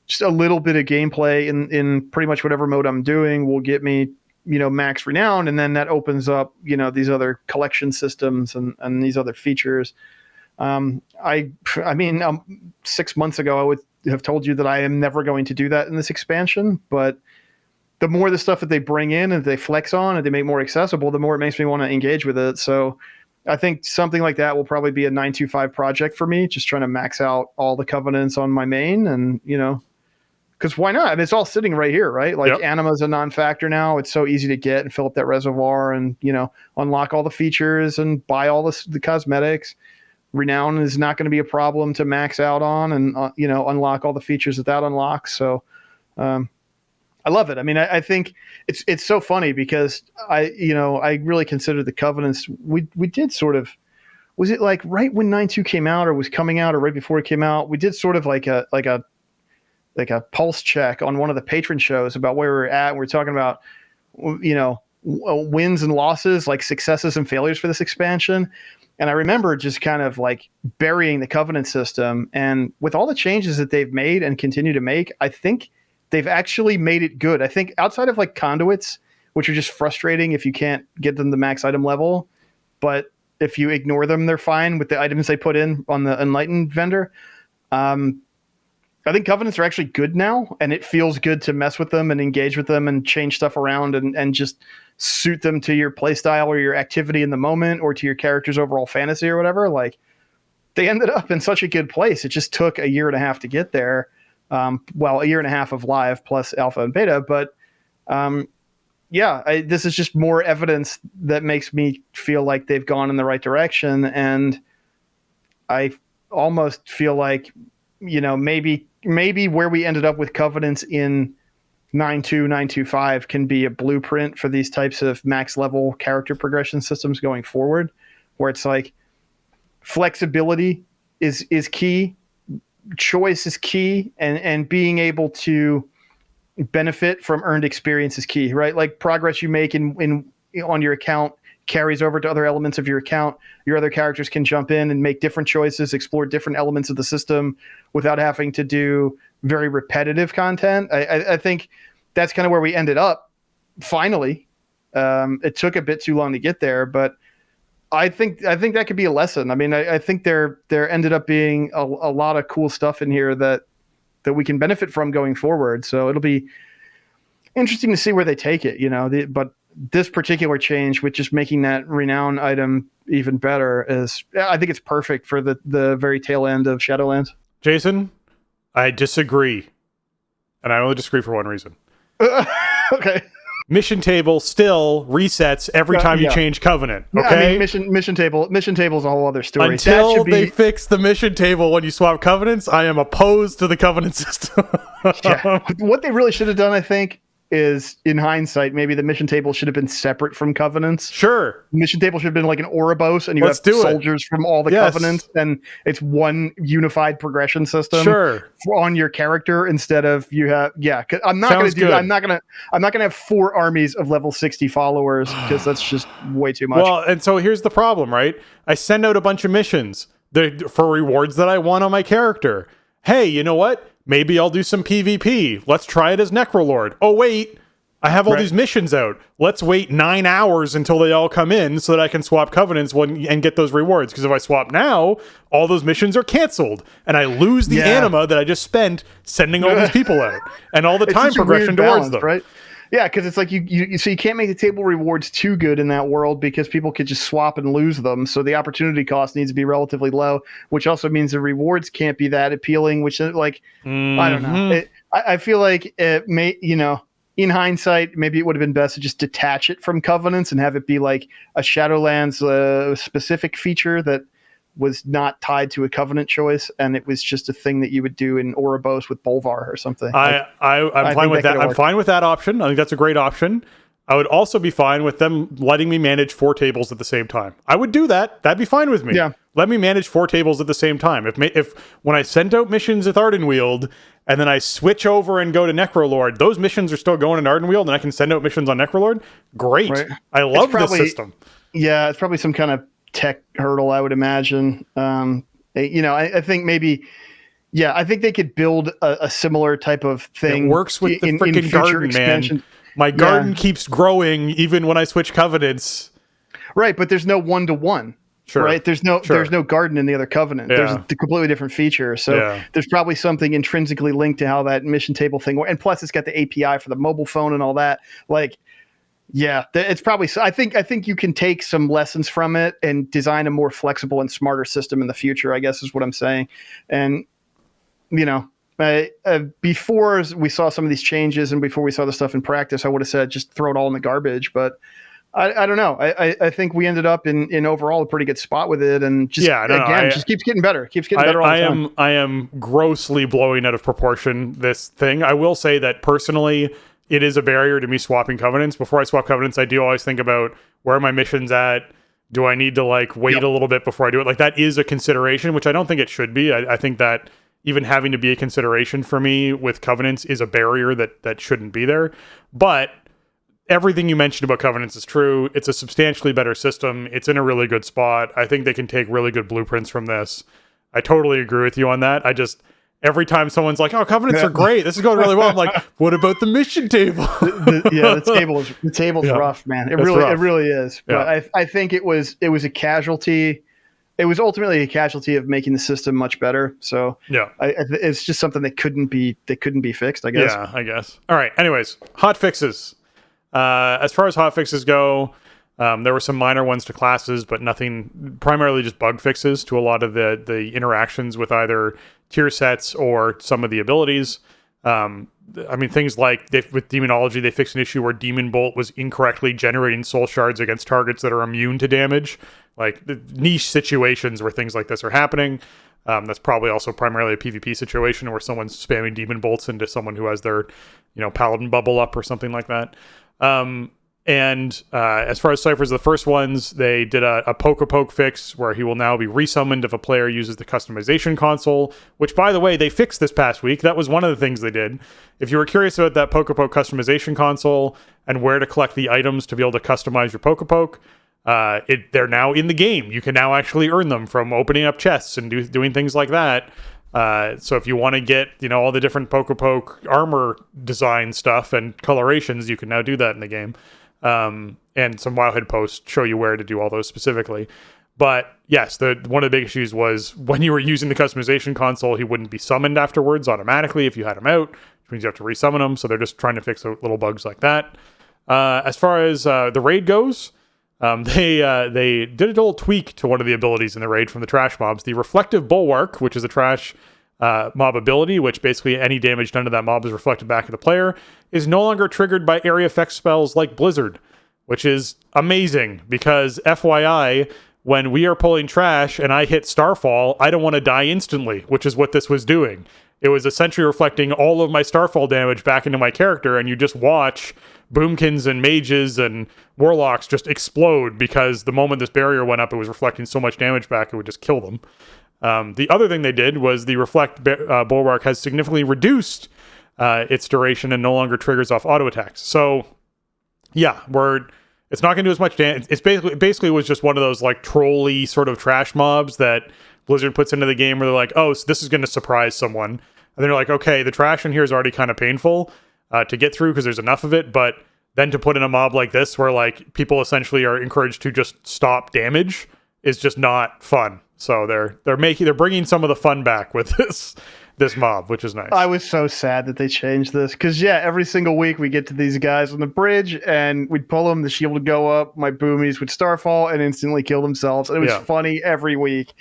just a little bit of gameplay in pretty much whatever mode I'm doing will get me, max renown, and then that opens up, these other collection systems and these other features. I mean, 6 months ago, I would have told you that I am never going to do that in this expansion, but the more the stuff that they bring in and they flex on and they make more accessible, the more it makes me want to engage with it. So I think something like that will probably be a 925 project for me, just trying to max out all the covenants on my main, and, because why not? I mean, it's all sitting right here, right? Like Anima is a non-factor now. It's so easy to get and fill up that reservoir and, unlock all the features and buy all the cosmetics. Renown is not going to be a problem to max out on and, unlock all the features that unlocks. So I love it. I mean, I think it's so funny because I really consider the covenants. We did sort of, was it like right when 9.2 came out or was coming out or right before it came out? We did sort of like a pulse check on one of the patron shows about where we're at. We're talking about, wins and losses, like successes and failures for this expansion. And I remember just kind of like burying the covenant system. And with all the changes that they've made and continue to make, I think they've actually made it good. I think outside of like conduits, which are just frustrating if you can't get them to max item level, but if you ignore them, they're fine with the items they put in on the Enlightened vendor. I think covenants are actually good now, and it feels good to mess with them and engage with them and change stuff around and just suit them to your playstyle or your activity in the moment or to your character's overall fantasy or whatever. Like, they ended up in such a good place. It just took a year and a half to get there. A year and a half of live plus alpha and beta, but this is just more evidence that makes me feel like they've gone in the right direction. And I almost feel like, maybe where we ended up with covenants in 9.2, 9.25 can be a blueprint for these types of max level character progression systems going forward, where it's like flexibility is key, choice is key, and being able to benefit from earned experience is key, right? Like progress you make in on your account carries over to other elements of your account. Your other characters can jump in and make different choices, explore different elements of the system without having to do very repetitive content. I think that's kind of where we ended up finally. It took a bit too long to get there, but I think that could be a lesson. I mean, I think there ended up being a lot of cool stuff in here that we can benefit from going forward. So it'll be interesting to see where they take it, but this particular change with just making that renown item even better I think it's perfect for the very tail end of Shadowlands. Jason, I disagree. And I only disagree for one reason. Okay. Mission table still resets every time you change Covenant. Okay. I mean, mission table is a whole other story. Until they fix the mission table when you swap Covenants, I am opposed to the Covenant system. Yeah. What they really should have done, I think, is in hindsight, maybe the mission table should have been separate from Covenants. Sure. Mission table should have been like an Ouroboros, and you have soldiers from all the Covenants, and it's one unified progression system on your character instead of you have. Yeah, I'm not going to do that. I'm not going to have 4 armies of level 60 followers because that's just way too much. Well, and so here's the problem, right? I send out a bunch of missions for rewards that I want on my character. Hey, you know what? Maybe I'll do some PvP. Let's try it as Necrolord. Oh, wait. I have all these missions out. Let's wait 9 hours until they all come in so that I can swap Covenants and get those rewards. Because if I swap now, all those missions are canceled. And I lose the anima that I just spent sending all these people out. And all the time progression towards them. Right? Yeah, because it's like you can't make the table rewards too good in that world because people could just swap and lose them. So the opportunity cost needs to be relatively low, which also means the rewards can't be that appealing. Which I don't know. I feel like it may, in hindsight, maybe it would have been best to just detach it from Covenants and have it be like a Shadowlands specific feature that was not tied to a Covenant choice, and it was just a thing that you would do in Ouroboros with Bolvar or something. I'm fine with that. I'm fine with that option. I think that's a great option. I would also be fine with them letting me manage 4 tables at the same time. I would do that. That'd be fine with me. Yeah. Let me manage 4 tables at the same time. If when I sent out missions with Ardenweald and then I switch over and go to Necrolord, those missions are still going in Ardenweald and I can send out missions on Necrolord. Great. Right. I love this system. Yeah, it's probably some kind of tech hurdle, I would imagine. I think maybe, I think they could build a similar type of thing. It works with the freaking garden, expansion. Man. My garden keeps growing even when I switch Covenants. Right, but there's no 1-to-1. Sure. Right? There's no garden in the other Covenant. Yeah. There's a completely different feature. So there's probably something intrinsically linked to how that mission table thing works. And plus it's got the API for the mobile phone and all that. Like, yeah, it's probably. I think you can take some lessons from it and design a more flexible and smarter system in the future, I guess is what I'm saying. And, before we saw some of these changes and before we saw the stuff in practice, I would have said just throw it all in the garbage. But I don't know. I think we ended up in overall a pretty good spot with it, and just just keeps getting better. Keeps getting better all the time. I am grossly blowing out of proportion this thing. I will say that personally, it is a barrier to me swapping Covenants. Before I swap Covenants, I do always think about where are my missions at. Do I need to wait a little bit before I do it? That is a consideration, which I don't think it should be. I think that even having to be a consideration for me with Covenants is a barrier that shouldn't be there. But everything you mentioned about Covenants is true. It's a substantially better system. It's in a really good spot. I think they can take really good blueprints from this. I totally agree with you on that. Every time someone's like, "Oh, Covenants are great. This is going really well," I'm like, "What about the mission table?" the table's rough, man. It really is. But I think it was a casualty. It was ultimately a casualty of making the system much better. So it's just something that couldn't be fixed, I guess. Yeah, I guess. All right. Anyways, hot fixes. As far as hot fixes go, there were some minor ones to classes, but nothing, primarily just bug fixes to a lot of the interactions with either tier sets or some of the abilities. Things like with Demonology, they fixed an issue where Demon Bolt was incorrectly generating soul shards against targets that are immune to damage. Like the niche situations where things like this are happening. That's probably also primarily a PvP situation where someone's spamming demon bolts into someone who has their, paladin bubble up or something like that. And as far as ciphers, the first ones, they did a poke fix where he will now be resummoned if a player uses the customization console, which, by the way, they fixed this past week. That was one of the things they did. If you were curious about that poke customization console and where to collect the items to be able to customize your poke, they're now in the game. You can now actually earn them from opening up chests and doing things like that. So if you want to get, all the different poke armor design stuff and colorations, you can now do that in the game. And some Wowhead posts show you where to do all those specifically. But yes, one of the big issues was when you were using the customization console, he wouldn't be summoned afterwards automatically if you had him out, which means you have to resummon him. So they're just trying to fix little bugs like that. As far as the raid goes, they did a little tweak to one of the abilities in the raid from the trash mobs. The Reflective Bulwark, which is a trash mob ability, which basically any damage done to that mob is reflected back at the player, is no longer triggered by area effect spells like Blizzard, which is amazing because FYI, when we are pulling trash and I hit Starfall, I don't want to die instantly, which is what this was doing. It was essentially reflecting all of my Starfall damage back into my character, and you just watch Boomkins and mages and warlocks just explode because the moment this barrier went up, it was reflecting so much damage back, it would just kill them. The other thing they did was the Reflect Bulwark has significantly reduced its duration and no longer triggers off auto attacks. So, yeah, it's not going to do as much damage. It's basically was just one of those like trolly sort of trash mobs that Blizzard puts into the game where they're like, oh, so this is going to surprise someone. And they're like, okay, the trash in here is already kind of painful to get through because there's enough of it, but then to put in a mob like this where like people essentially are encouraged to just stop damage is just not fun. So they're bringing some of the fun back with this mob, which is nice. I was so sad that they changed this because every single week we get to these guys on the bridge and we'd pull them, the shield would go up, my boomies would starfall and instantly kill themselves. And it was funny every week.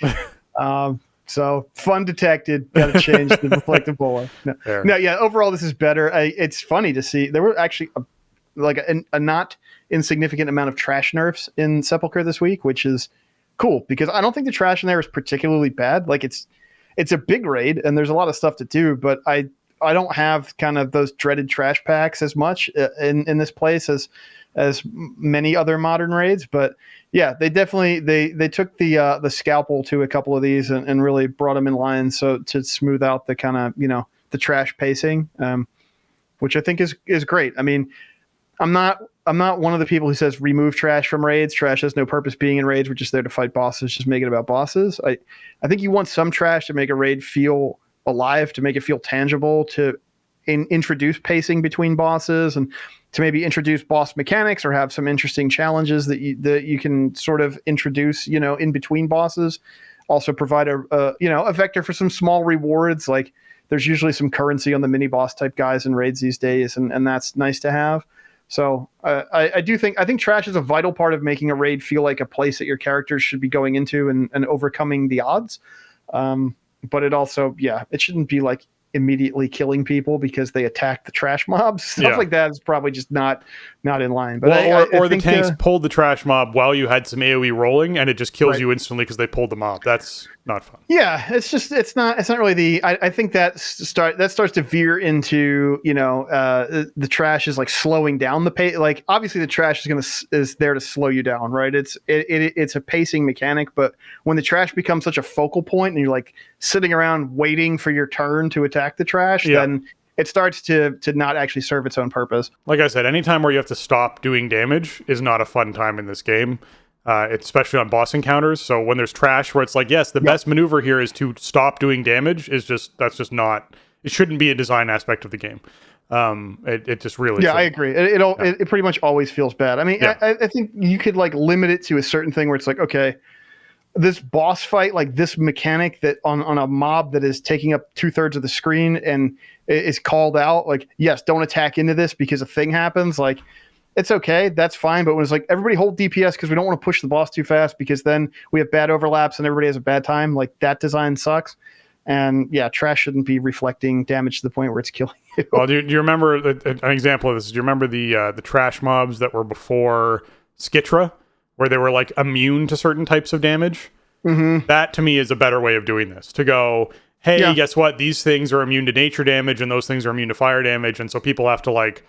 So fun detected. Got to change the Reflective Bulwark. Overall this is better. It's funny to see there were actually a not insignificant amount of trash nerfs in Sepulchre this week, which is cool because I don't think the trash in there is particularly bad. Like it's a big raid and there's a lot of stuff to do, but I don't have kind of those dreaded trash packs as much in this place as many other modern raids. But yeah, they definitely they took the scalpel to a couple of these and really brought them in line so to smooth out the kind of the trash pacing, which I think is great. I mean, I'm not one of the people who says remove trash from raids. Trash has no purpose being in raids. We're just there to fight bosses. Just make it about bosses. I think you want some trash to make a raid feel alive, to make it feel tangible, to introduce pacing between bosses, and to maybe introduce boss mechanics or have some interesting challenges that you can sort of introduce, in between bosses. Also provide a vector for some small rewards. Like there's usually some currency on the mini boss type guys in raids these days, and that's nice to have. So I think trash is a vital part of making a raid feel like a place that your characters should be going into and overcoming the odds. But it also, it shouldn't be like immediately killing people because they attack the trash mobs. Stuff like that is probably just not in line. But or the tanks pulled the trash mob while you had some AoE rolling and it just kills you instantly because they pulled the mob. That's not fun. Yeah, it's not really I think that starts to veer into, the trash is like slowing down the pace. Like obviously the trash is there to slow you down, right? It's a pacing mechanic, but when the trash becomes such a focal point and you're like sitting around waiting for your turn to attack the trash, then it starts to not actually serve its own purpose. Like I said, anytime where you have to stop doing damage is not a fun time in this game. Especially on boss encounters. So when there's trash where it's like, yes, the best maneuver here is to stop doing damage, that's just not, it shouldn't be a design aspect of the game. It just really I agree. It pretty much always feels bad. I mean, I think you could like limit it to a certain thing where it's like, okay, this boss fight, like this mechanic that on a mob that is taking up 2/3 of the screen and is called out, like, yes, don't attack into this because a thing happens, like, it's okay, that's fine. But when it's like everybody hold DPS because we don't want to push the boss too fast because then we have bad overlaps and everybody has a bad time, like that design sucks. And trash shouldn't be reflecting damage to the point where it's killing you. Well, do you remember an example of this? Do you remember the trash mobs that were before Skitra, where they were like immune to certain types of damage? Mm-hmm. That to me is a better way of doing this. To go, hey, Yeah. guess what? These things are immune to nature damage, and those things are immune to fire damage, and so people have to like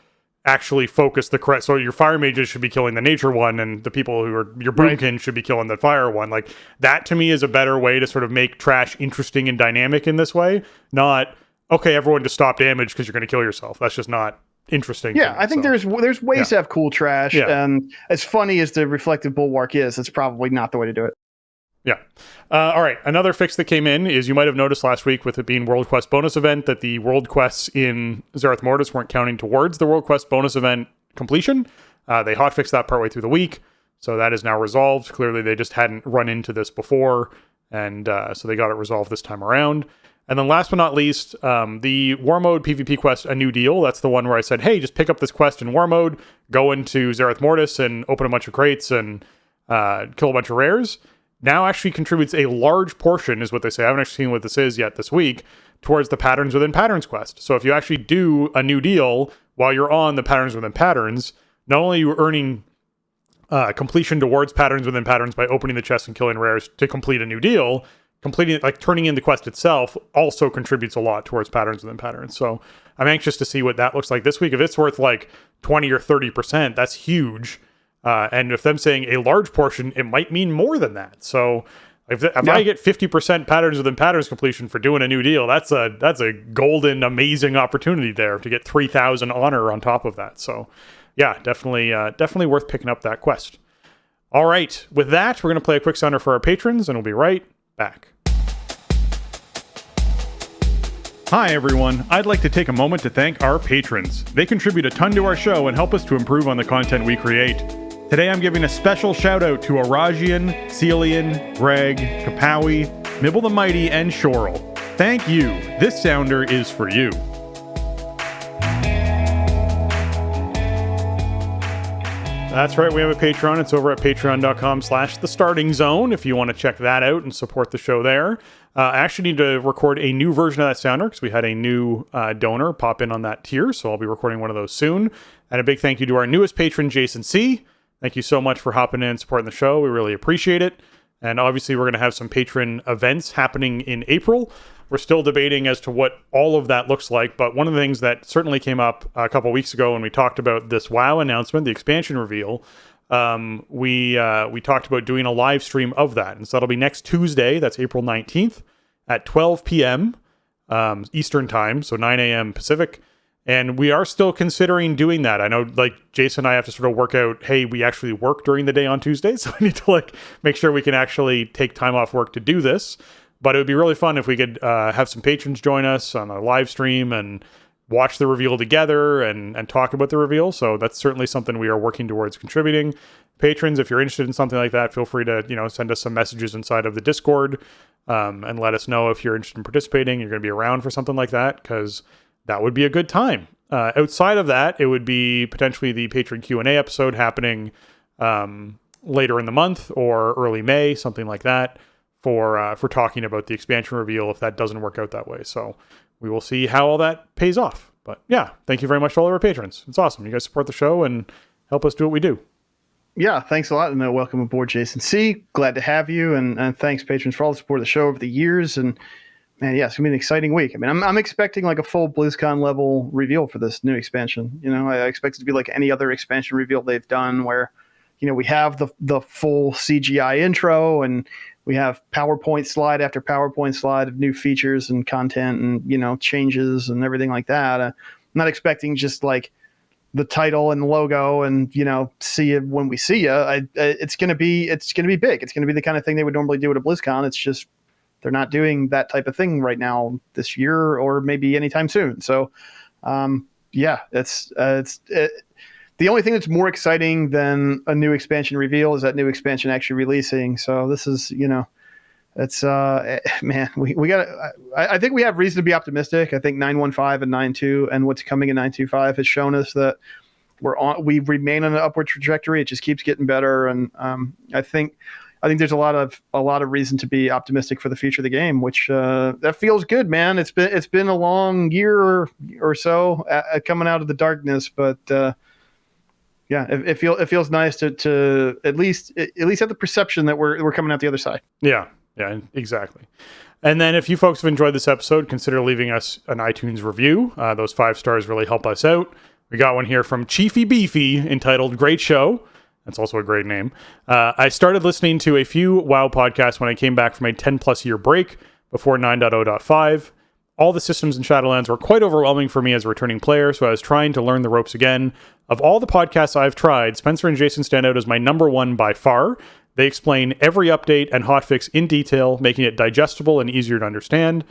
actually focus the correct. So your fire mages should be killing the nature one, and the people who are your boomkin should be killing the fire one. Like that to me is a better way to sort of make trash interesting and dynamic in this way. Not okay, everyone just stop damage because you're going to kill yourself. That's just not interesting. Yeah, I think there's ways to have cool trash, and as funny as the reflective bulwark is, it's probably not the way to do it. Yeah. All right. Another fix that came in is you might have noticed last week with it being World Quest bonus event that the world quests in Zereth Mortis weren't counting towards the World Quest bonus event completion. They hotfixed that partway through the week, so that is now resolved. Clearly, they just hadn't run into this before, and so they got it resolved this time around. And then last but not least, the War Mode PvP quest, A New Deal. That's the one where I said, hey, just pick up this quest in War Mode, go into Zereth Mortis and open a bunch of crates and kill a bunch of rares. Now actually contributes a large portion, is what they say. I haven't actually seen what this is yet this week, towards the Patterns Within Patterns quest. So if you actually do A New Deal while you're on the Patterns Within Patterns, not only are you earning completion towards Patterns Within Patterns by opening the chest and killing rares to complete A New Deal, completing it, like turning in the quest itself, also contributes a lot towards Patterns Within Patterns. So I'm anxious to see what that looks like this week. If it's worth like 20 or 30%, that's huge. And if them saying a large portion, it might mean more than that. So if I get 50% Patterns Within Patterns completion for doing A New Deal, that's a golden, amazing opportunity there to get 3,000 honor on top of that. So yeah, definitely worth picking up that quest. All right, with that, we're going to play a quick sounder for our patrons, and we'll be right back. Hi everyone, I'd like to take a moment to thank our patrons. They contribute a ton to our show and help us to improve on the content we create. Today I'm giving a special shout out to Arajian, Celian, Greg, Kapawi, Mibble the Mighty, and Shorel. Thank you. This sounder is for you. That's right, we have a Patreon. It's over at patreon.com/thestartingzone if you want to check that out and support the show there. I actually need to record a new version of that sounder because we had a new donor pop in on that tier, so I'll be recording one of those soon. And a big thank you to our newest patron, Jason C. Thank you so much for hopping in and supporting the show. We really appreciate it. And obviously, we're going to have some patron events happening in April. We're still debating as to what all of that looks like, but one of the things that certainly came up a couple weeks ago when we talked about this WoW announcement, the expansion reveal, we talked about doing a live stream of that. And so that'll be next Tuesday, that's April 19th, at 12 p.m. Eastern time, so 9 a.m. Pacific. And we are still considering doing that. I know, like, Jason and I have to sort of work out, hey, we actually work during the day on Tuesdays, so we need to, like, make sure we can actually take time off work to do this. But it would be really fun if we could have some patrons join us on a live stream and watch the reveal together and talk about the reveal. So that's certainly something we are working towards contributing. Patrons, if you're interested in something like that, feel free to, send us some messages inside of the Discord and let us know if you're interested in participating. You're going to be around for something like that, because that would be a good time. Outside of that, it would be potentially the patron Q&A episode happening later in the month or early May, something like that, for talking about the expansion reveal if that doesn't work out that way. So we will see how all that pays off. But yeah, thank you very much to all of our patrons. It's awesome. You guys support the show and help us do what we do. Yeah, thanks a lot. And welcome aboard, Jason C. Glad to have you. And thanks, patrons, for all the support of the show over the years. And man, yeah, it's gonna be an exciting week. I mean, I'm expecting like a full BlizzCon level reveal for this new expansion. I expect it to be like any other expansion reveal they've done, where we have the full CGI intro and we have PowerPoint slide after PowerPoint slide of new features and content and changes and everything like that. I'm not expecting just like the title and the logo and see it when we see you. It's gonna be big. It's gonna be the kind of thing they would normally do at a BlizzCon. It's just they're not doing that type of thing right now this year or maybe anytime soon. So, it's the only thing that's more exciting than a new expansion reveal is that new expansion actually releasing. So this is, it's man, we got. I think we have reason to be optimistic. I think 9.15 and 9.2 and what's coming in 9.25 has shown us that we remain on an upward trajectory. It just keeps getting better, and I think there's a lot of reason to be optimistic for the future of the game, which that feels good, man. It's been a long year or so coming out of the darkness, but yeah, it feels nice to at least have the perception that we're coming out the other side. Yeah, Yeah, exactly. And then if you folks have enjoyed this episode, consider leaving us an iTunes review. Those 5 stars really help us out. We got one here from Chiefy Beefy entitled Great Show. That's also a great name. I started listening to a few WoW podcasts when I came back from a 10 plus year break before 9.0.5. All the systems in Shadowlands were quite overwhelming for me as a returning player, so I was trying to learn the ropes again. Of all the podcasts I've tried, Spencer and Jason stand out as my number one by far. They explain every update and hotfix in detail, making it digestible and easier to understand.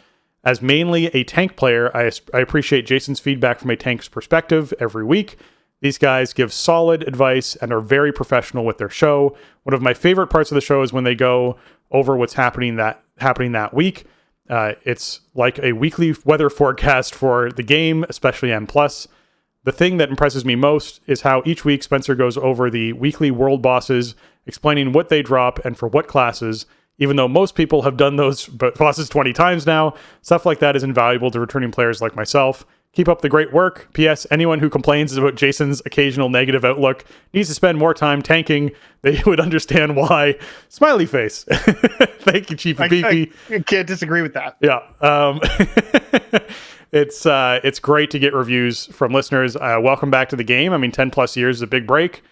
As mainly a tank player, I appreciate Jason's feedback from a tank's perspective every week. These guys give solid advice and are very professional with their show. One of my favorite parts of the show is when they go over what's happening that week. It's like a weekly weather forecast for the game, especially M+. The thing that impresses me most is how each week Spencer goes over the weekly world bosses, explaining what they drop and for what classes. Even though most people have done those bosses 20 times now, stuff like that is invaluable to returning players like myself. Keep up the great work. P.S. Anyone who complains about Jason's occasional negative outlook needs to spend more time tanking. They would understand why. Smiley face. Thank you, Chief Beefy. I can't disagree with that. Yeah. It's great to get reviews from listeners. Welcome back to the game. I mean, 10 plus years is a big break.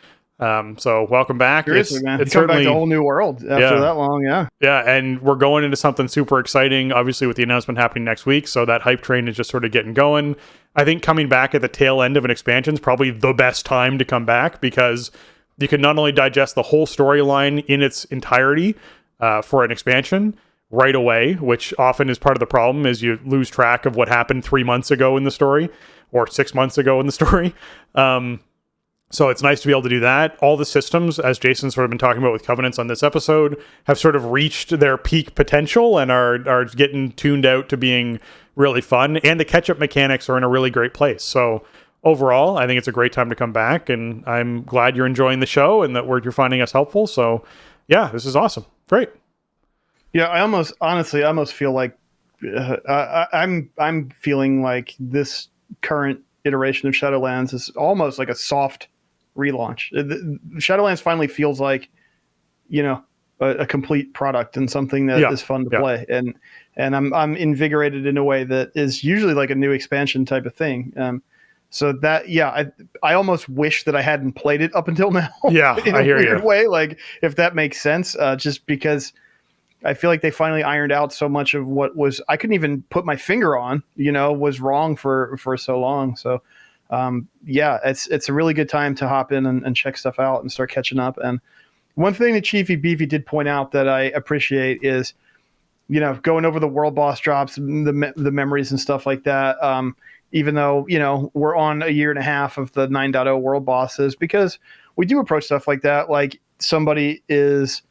So welcome back. Seriously, man. It's certainly back to a whole new world after that long, yeah. Yeah, and we're going into something super exciting, obviously, with the announcement happening next week. So that hype train is just sort of getting going. I think coming back at the tail end of an expansion is probably the best time to come back, because you can not only digest the whole storyline in its entirety for an expansion right away, which often is part of the problem, is you lose track of what happened 3 months ago in the story or 6 months ago in the story. So it's nice to be able to do that. All the systems, as Jason's sort of been talking about with Covenants on this episode, have sort of reached their peak potential and are getting tuned out to being really fun. And the catch-up mechanics are in a really great place. So overall, I think it's a great time to come back. And I'm glad you're enjoying the show and that you're finding us helpful. So yeah, this is awesome. Great. Yeah, I almost feel like I'm feeling like this current iteration of Shadowlands is almost like a soft relaunch. Shadowlands finally feels like, a complete product and something that is fun to play. And I'm invigorated in a way that is usually like a new expansion type of thing. So that, I almost wish that I hadn't played it up until now. Yeah, in a weird way, like if that makes sense, just because I feel like they finally ironed out so much of what I couldn't even put my finger on, was wrong for so long. So, it's a really good time to hop in and check stuff out and start catching up. And one thing that Chiefy Beefy did point out that I appreciate is, going over the world boss drops, the memories and stuff like that. Even though, we're on a year and a half of the 9.0 world bosses, because we do approach stuff like that like somebody is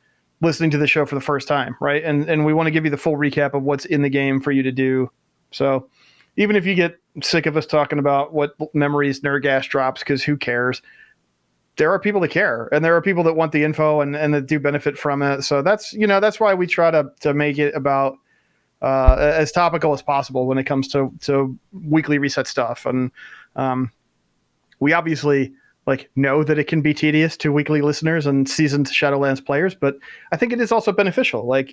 listening to the show for the first time, right? And we want to give you the full recap of what's in the game for you to do. So even if you get sick of us talking about what memories Nerdgash drops, because who cares? There are people that care, and there are people that want the info and that do benefit from it. So that's why we try to make it about as topical as possible when it comes to weekly reset stuff. And we obviously know that it can be tedious to weekly listeners and seasoned Shadowlands players, but I think it is also beneficial. I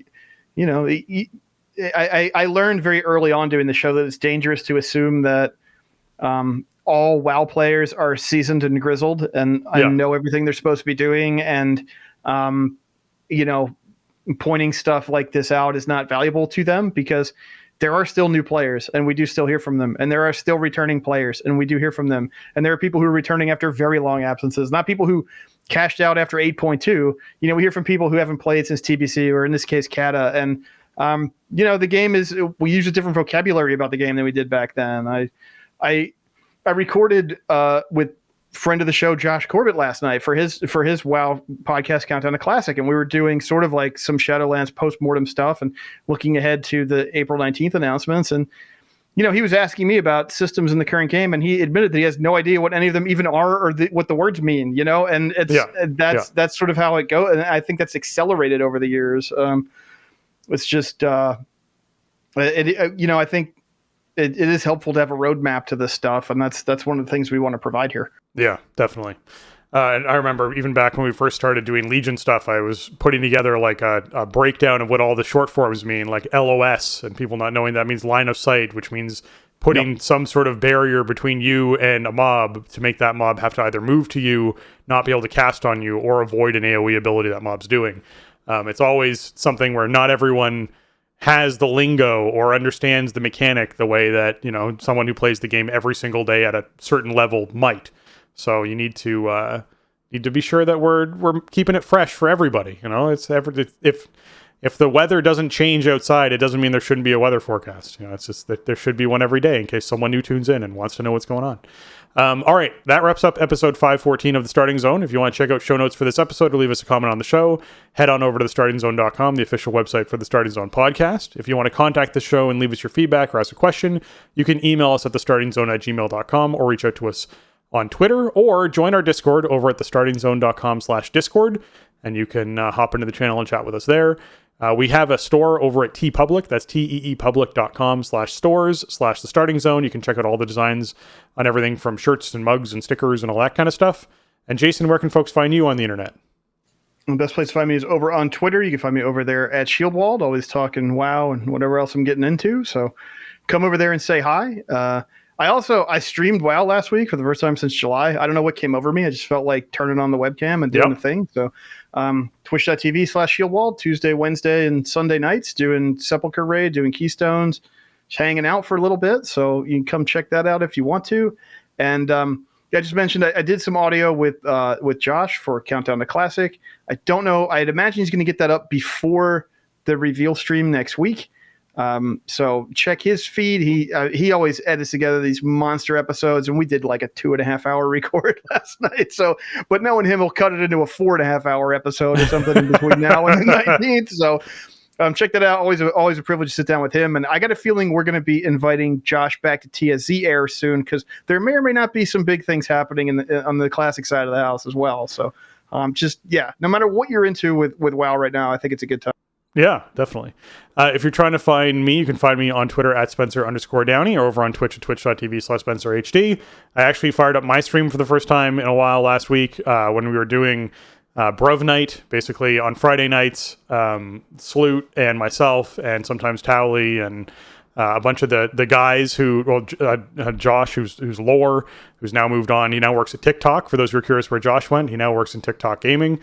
learned very early on doing the show that it's dangerous to assume that all WoW players are seasoned and grizzled and know everything they're supposed to be doing. And, pointing stuff like this out is not valuable to them, because there are still new players and we do still hear from them. And there are still returning players and we do hear from them. And there are people who are returning after very long absences, not people who cashed out after 8.2. We hear from people who haven't played since TBC, or in this case, Kata. And, the game we use a different vocabulary about the game than we did back then. I recorded with friend of the show Josh Corbett last night for his WoW podcast Countdown to Classic, and we were doing sort of like some Shadowlands post-mortem stuff and looking ahead to the April 19th announcements. And he was asking me about systems in the current game, and he admitted that he has no idea what any of them even are or what the words mean. And that's sort of how it goes, and I think that's accelerated over the years. It's just I think it is helpful to have a roadmap to this stuff, and that's one of the things we want to provide here. Yeah, definitely. And I remember even back when we first started doing Legion stuff, I was putting together like a breakdown of what all the short forms mean, like LOS, and people not knowing that means line of sight, which means putting some sort of barrier between you and a mob to make that mob have to either move to you, not be able to cast on you, or avoid an AoE ability that mob's doing. It's always something where not everyone has the lingo or understands the mechanic the way that, someone who plays the game every single day at a certain level might. So you need to be sure that we're keeping it fresh for everybody. If the weather doesn't change outside, it doesn't mean there shouldn't be a weather forecast. It's just that there should be one every day in case someone new tunes in and wants to know what's going on. All right, that wraps up episode 514 of The Starting Zone. If you want to check out show notes for this episode or leave us a comment on the show, head on over to thestartingzone.com, the official website for the Starting Zone podcast. If you want to contact the show and leave us your feedback or ask a question, you can email us at thestartingzone@gmail.com or reach out to us on Twitter, or join our Discord over at thestartingzone.com/Discord, and you can hop into the channel and chat with us there. We have a store over at TeePublic. That's teepublic.com/stores/The Starting Zone. You can check out all the designs on everything from shirts and mugs and stickers and all that kind of stuff. And Jason, where can folks find you on the internet? The best place to find me is over on Twitter. You can find me over there at Shieldwald, always talking WoW and whatever else I'm getting into. So come over there and say hi. I streamed WoW last week for the first time since July. I don't know what came over me. I just felt like turning on the webcam and doing the thing. So twitch.tv/Shieldwald, Tuesday, Wednesday, and Sunday nights, doing Sepulchre Raid, doing Keystones, just hanging out for a little bit. So you can come check that out if you want to. And I just mentioned I did some audio with Josh for Countdown to Classic. I don't know. I'd imagine he's going to get that up before the reveal stream next week. So check his feed. He always edits together these monster episodes, and we did like a 2.5 hour record last night. So, but knowing him, he'll cut it into a 4.5 hour episode or something in between now and the 19th. So, check that out. Always a privilege to sit down with him. And I got a feeling we're going to be inviting Josh back to TSZ Air soon, because there may or may not be some big things happening on the classic side of the house as well. So, no matter what you're into with WoW right now, I think it's a good time. Yeah, definitely. If you're trying to find me, you can find me on Twitter at Spencer_Downey, or over on Twitch at twitch.tv/SpencerHD. I actually fired up my stream for the first time in a while last week when we were doing Bruv Night, basically on Friday nights. Sloot and myself, and sometimes Towley, and a bunch of the guys Josh, who's Lore, who's now moved on. He now works at TikTok. For those who are curious where Josh went, he now works in TikTok gaming.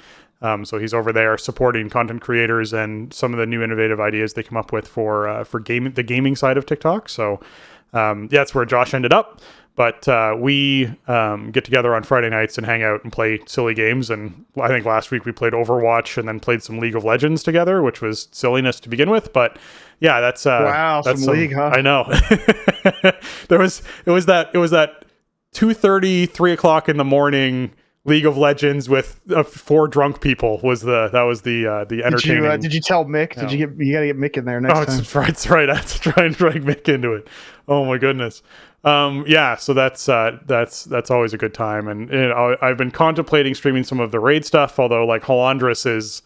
So he's over there supporting content creators and some of the new innovative ideas they come up with for the gaming side of TikTok. So that's where Josh ended up. But we get together on Friday nights and hang out and play silly games. And I think last week we played Overwatch and then played some League of Legends together, which was silliness to begin with. But yeah, that's some League, huh? I know. it was that 2:30, 3 o'clock in the morning League of Legends with 4 drunk people was the entertaining. Did you tell Mick? No. You got to get Mick in there next time. That's right. I have to try and drag Mick into it. Oh my goodness. So that's always a good time. And I've been contemplating streaming some of the raid stuff, although like Halandris is,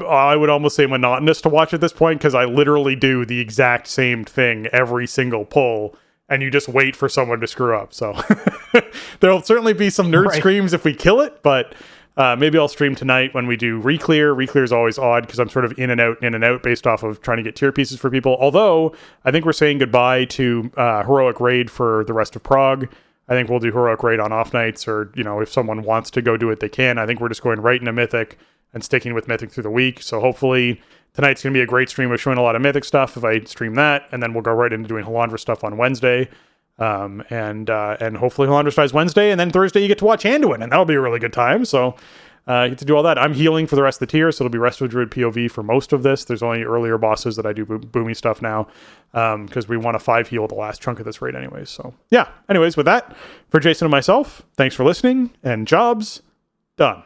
I would almost say, monotonous to watch at this point, because I literally do the exact same thing every single pull, and you just wait for someone to screw up. So there'll certainly be some nerd screams if we kill it, but maybe I'll stream tonight when we do Reclear. Reclear is always odd because I'm sort of in and out based off of trying to get tier pieces for people. Although I think we're saying goodbye to Heroic Raid for the rest of Prague. I think we'll do Heroic Raid on off nights, or if someone wants to go do it, they can. I think we're just going right into Mythic and sticking with Mythic through the week. So hopefully tonight's going to be a great stream of showing a lot of Mythic stuff if I stream that, and then we'll go right into doing Halandra stuff on Wednesday. And hopefully Halandra dies Wednesday, and then Thursday you get to watch Anduin, and that'll be a really good time. So you get to do all that. I'm healing for the rest of the tier, so it'll be Resto Druid POV for most of this. There's only earlier bosses that I do boomy stuff now, because we want a 5 heal the last chunk of this raid anyways. So yeah, anyways, with that, for Jason and myself, thanks for listening, and jobs done.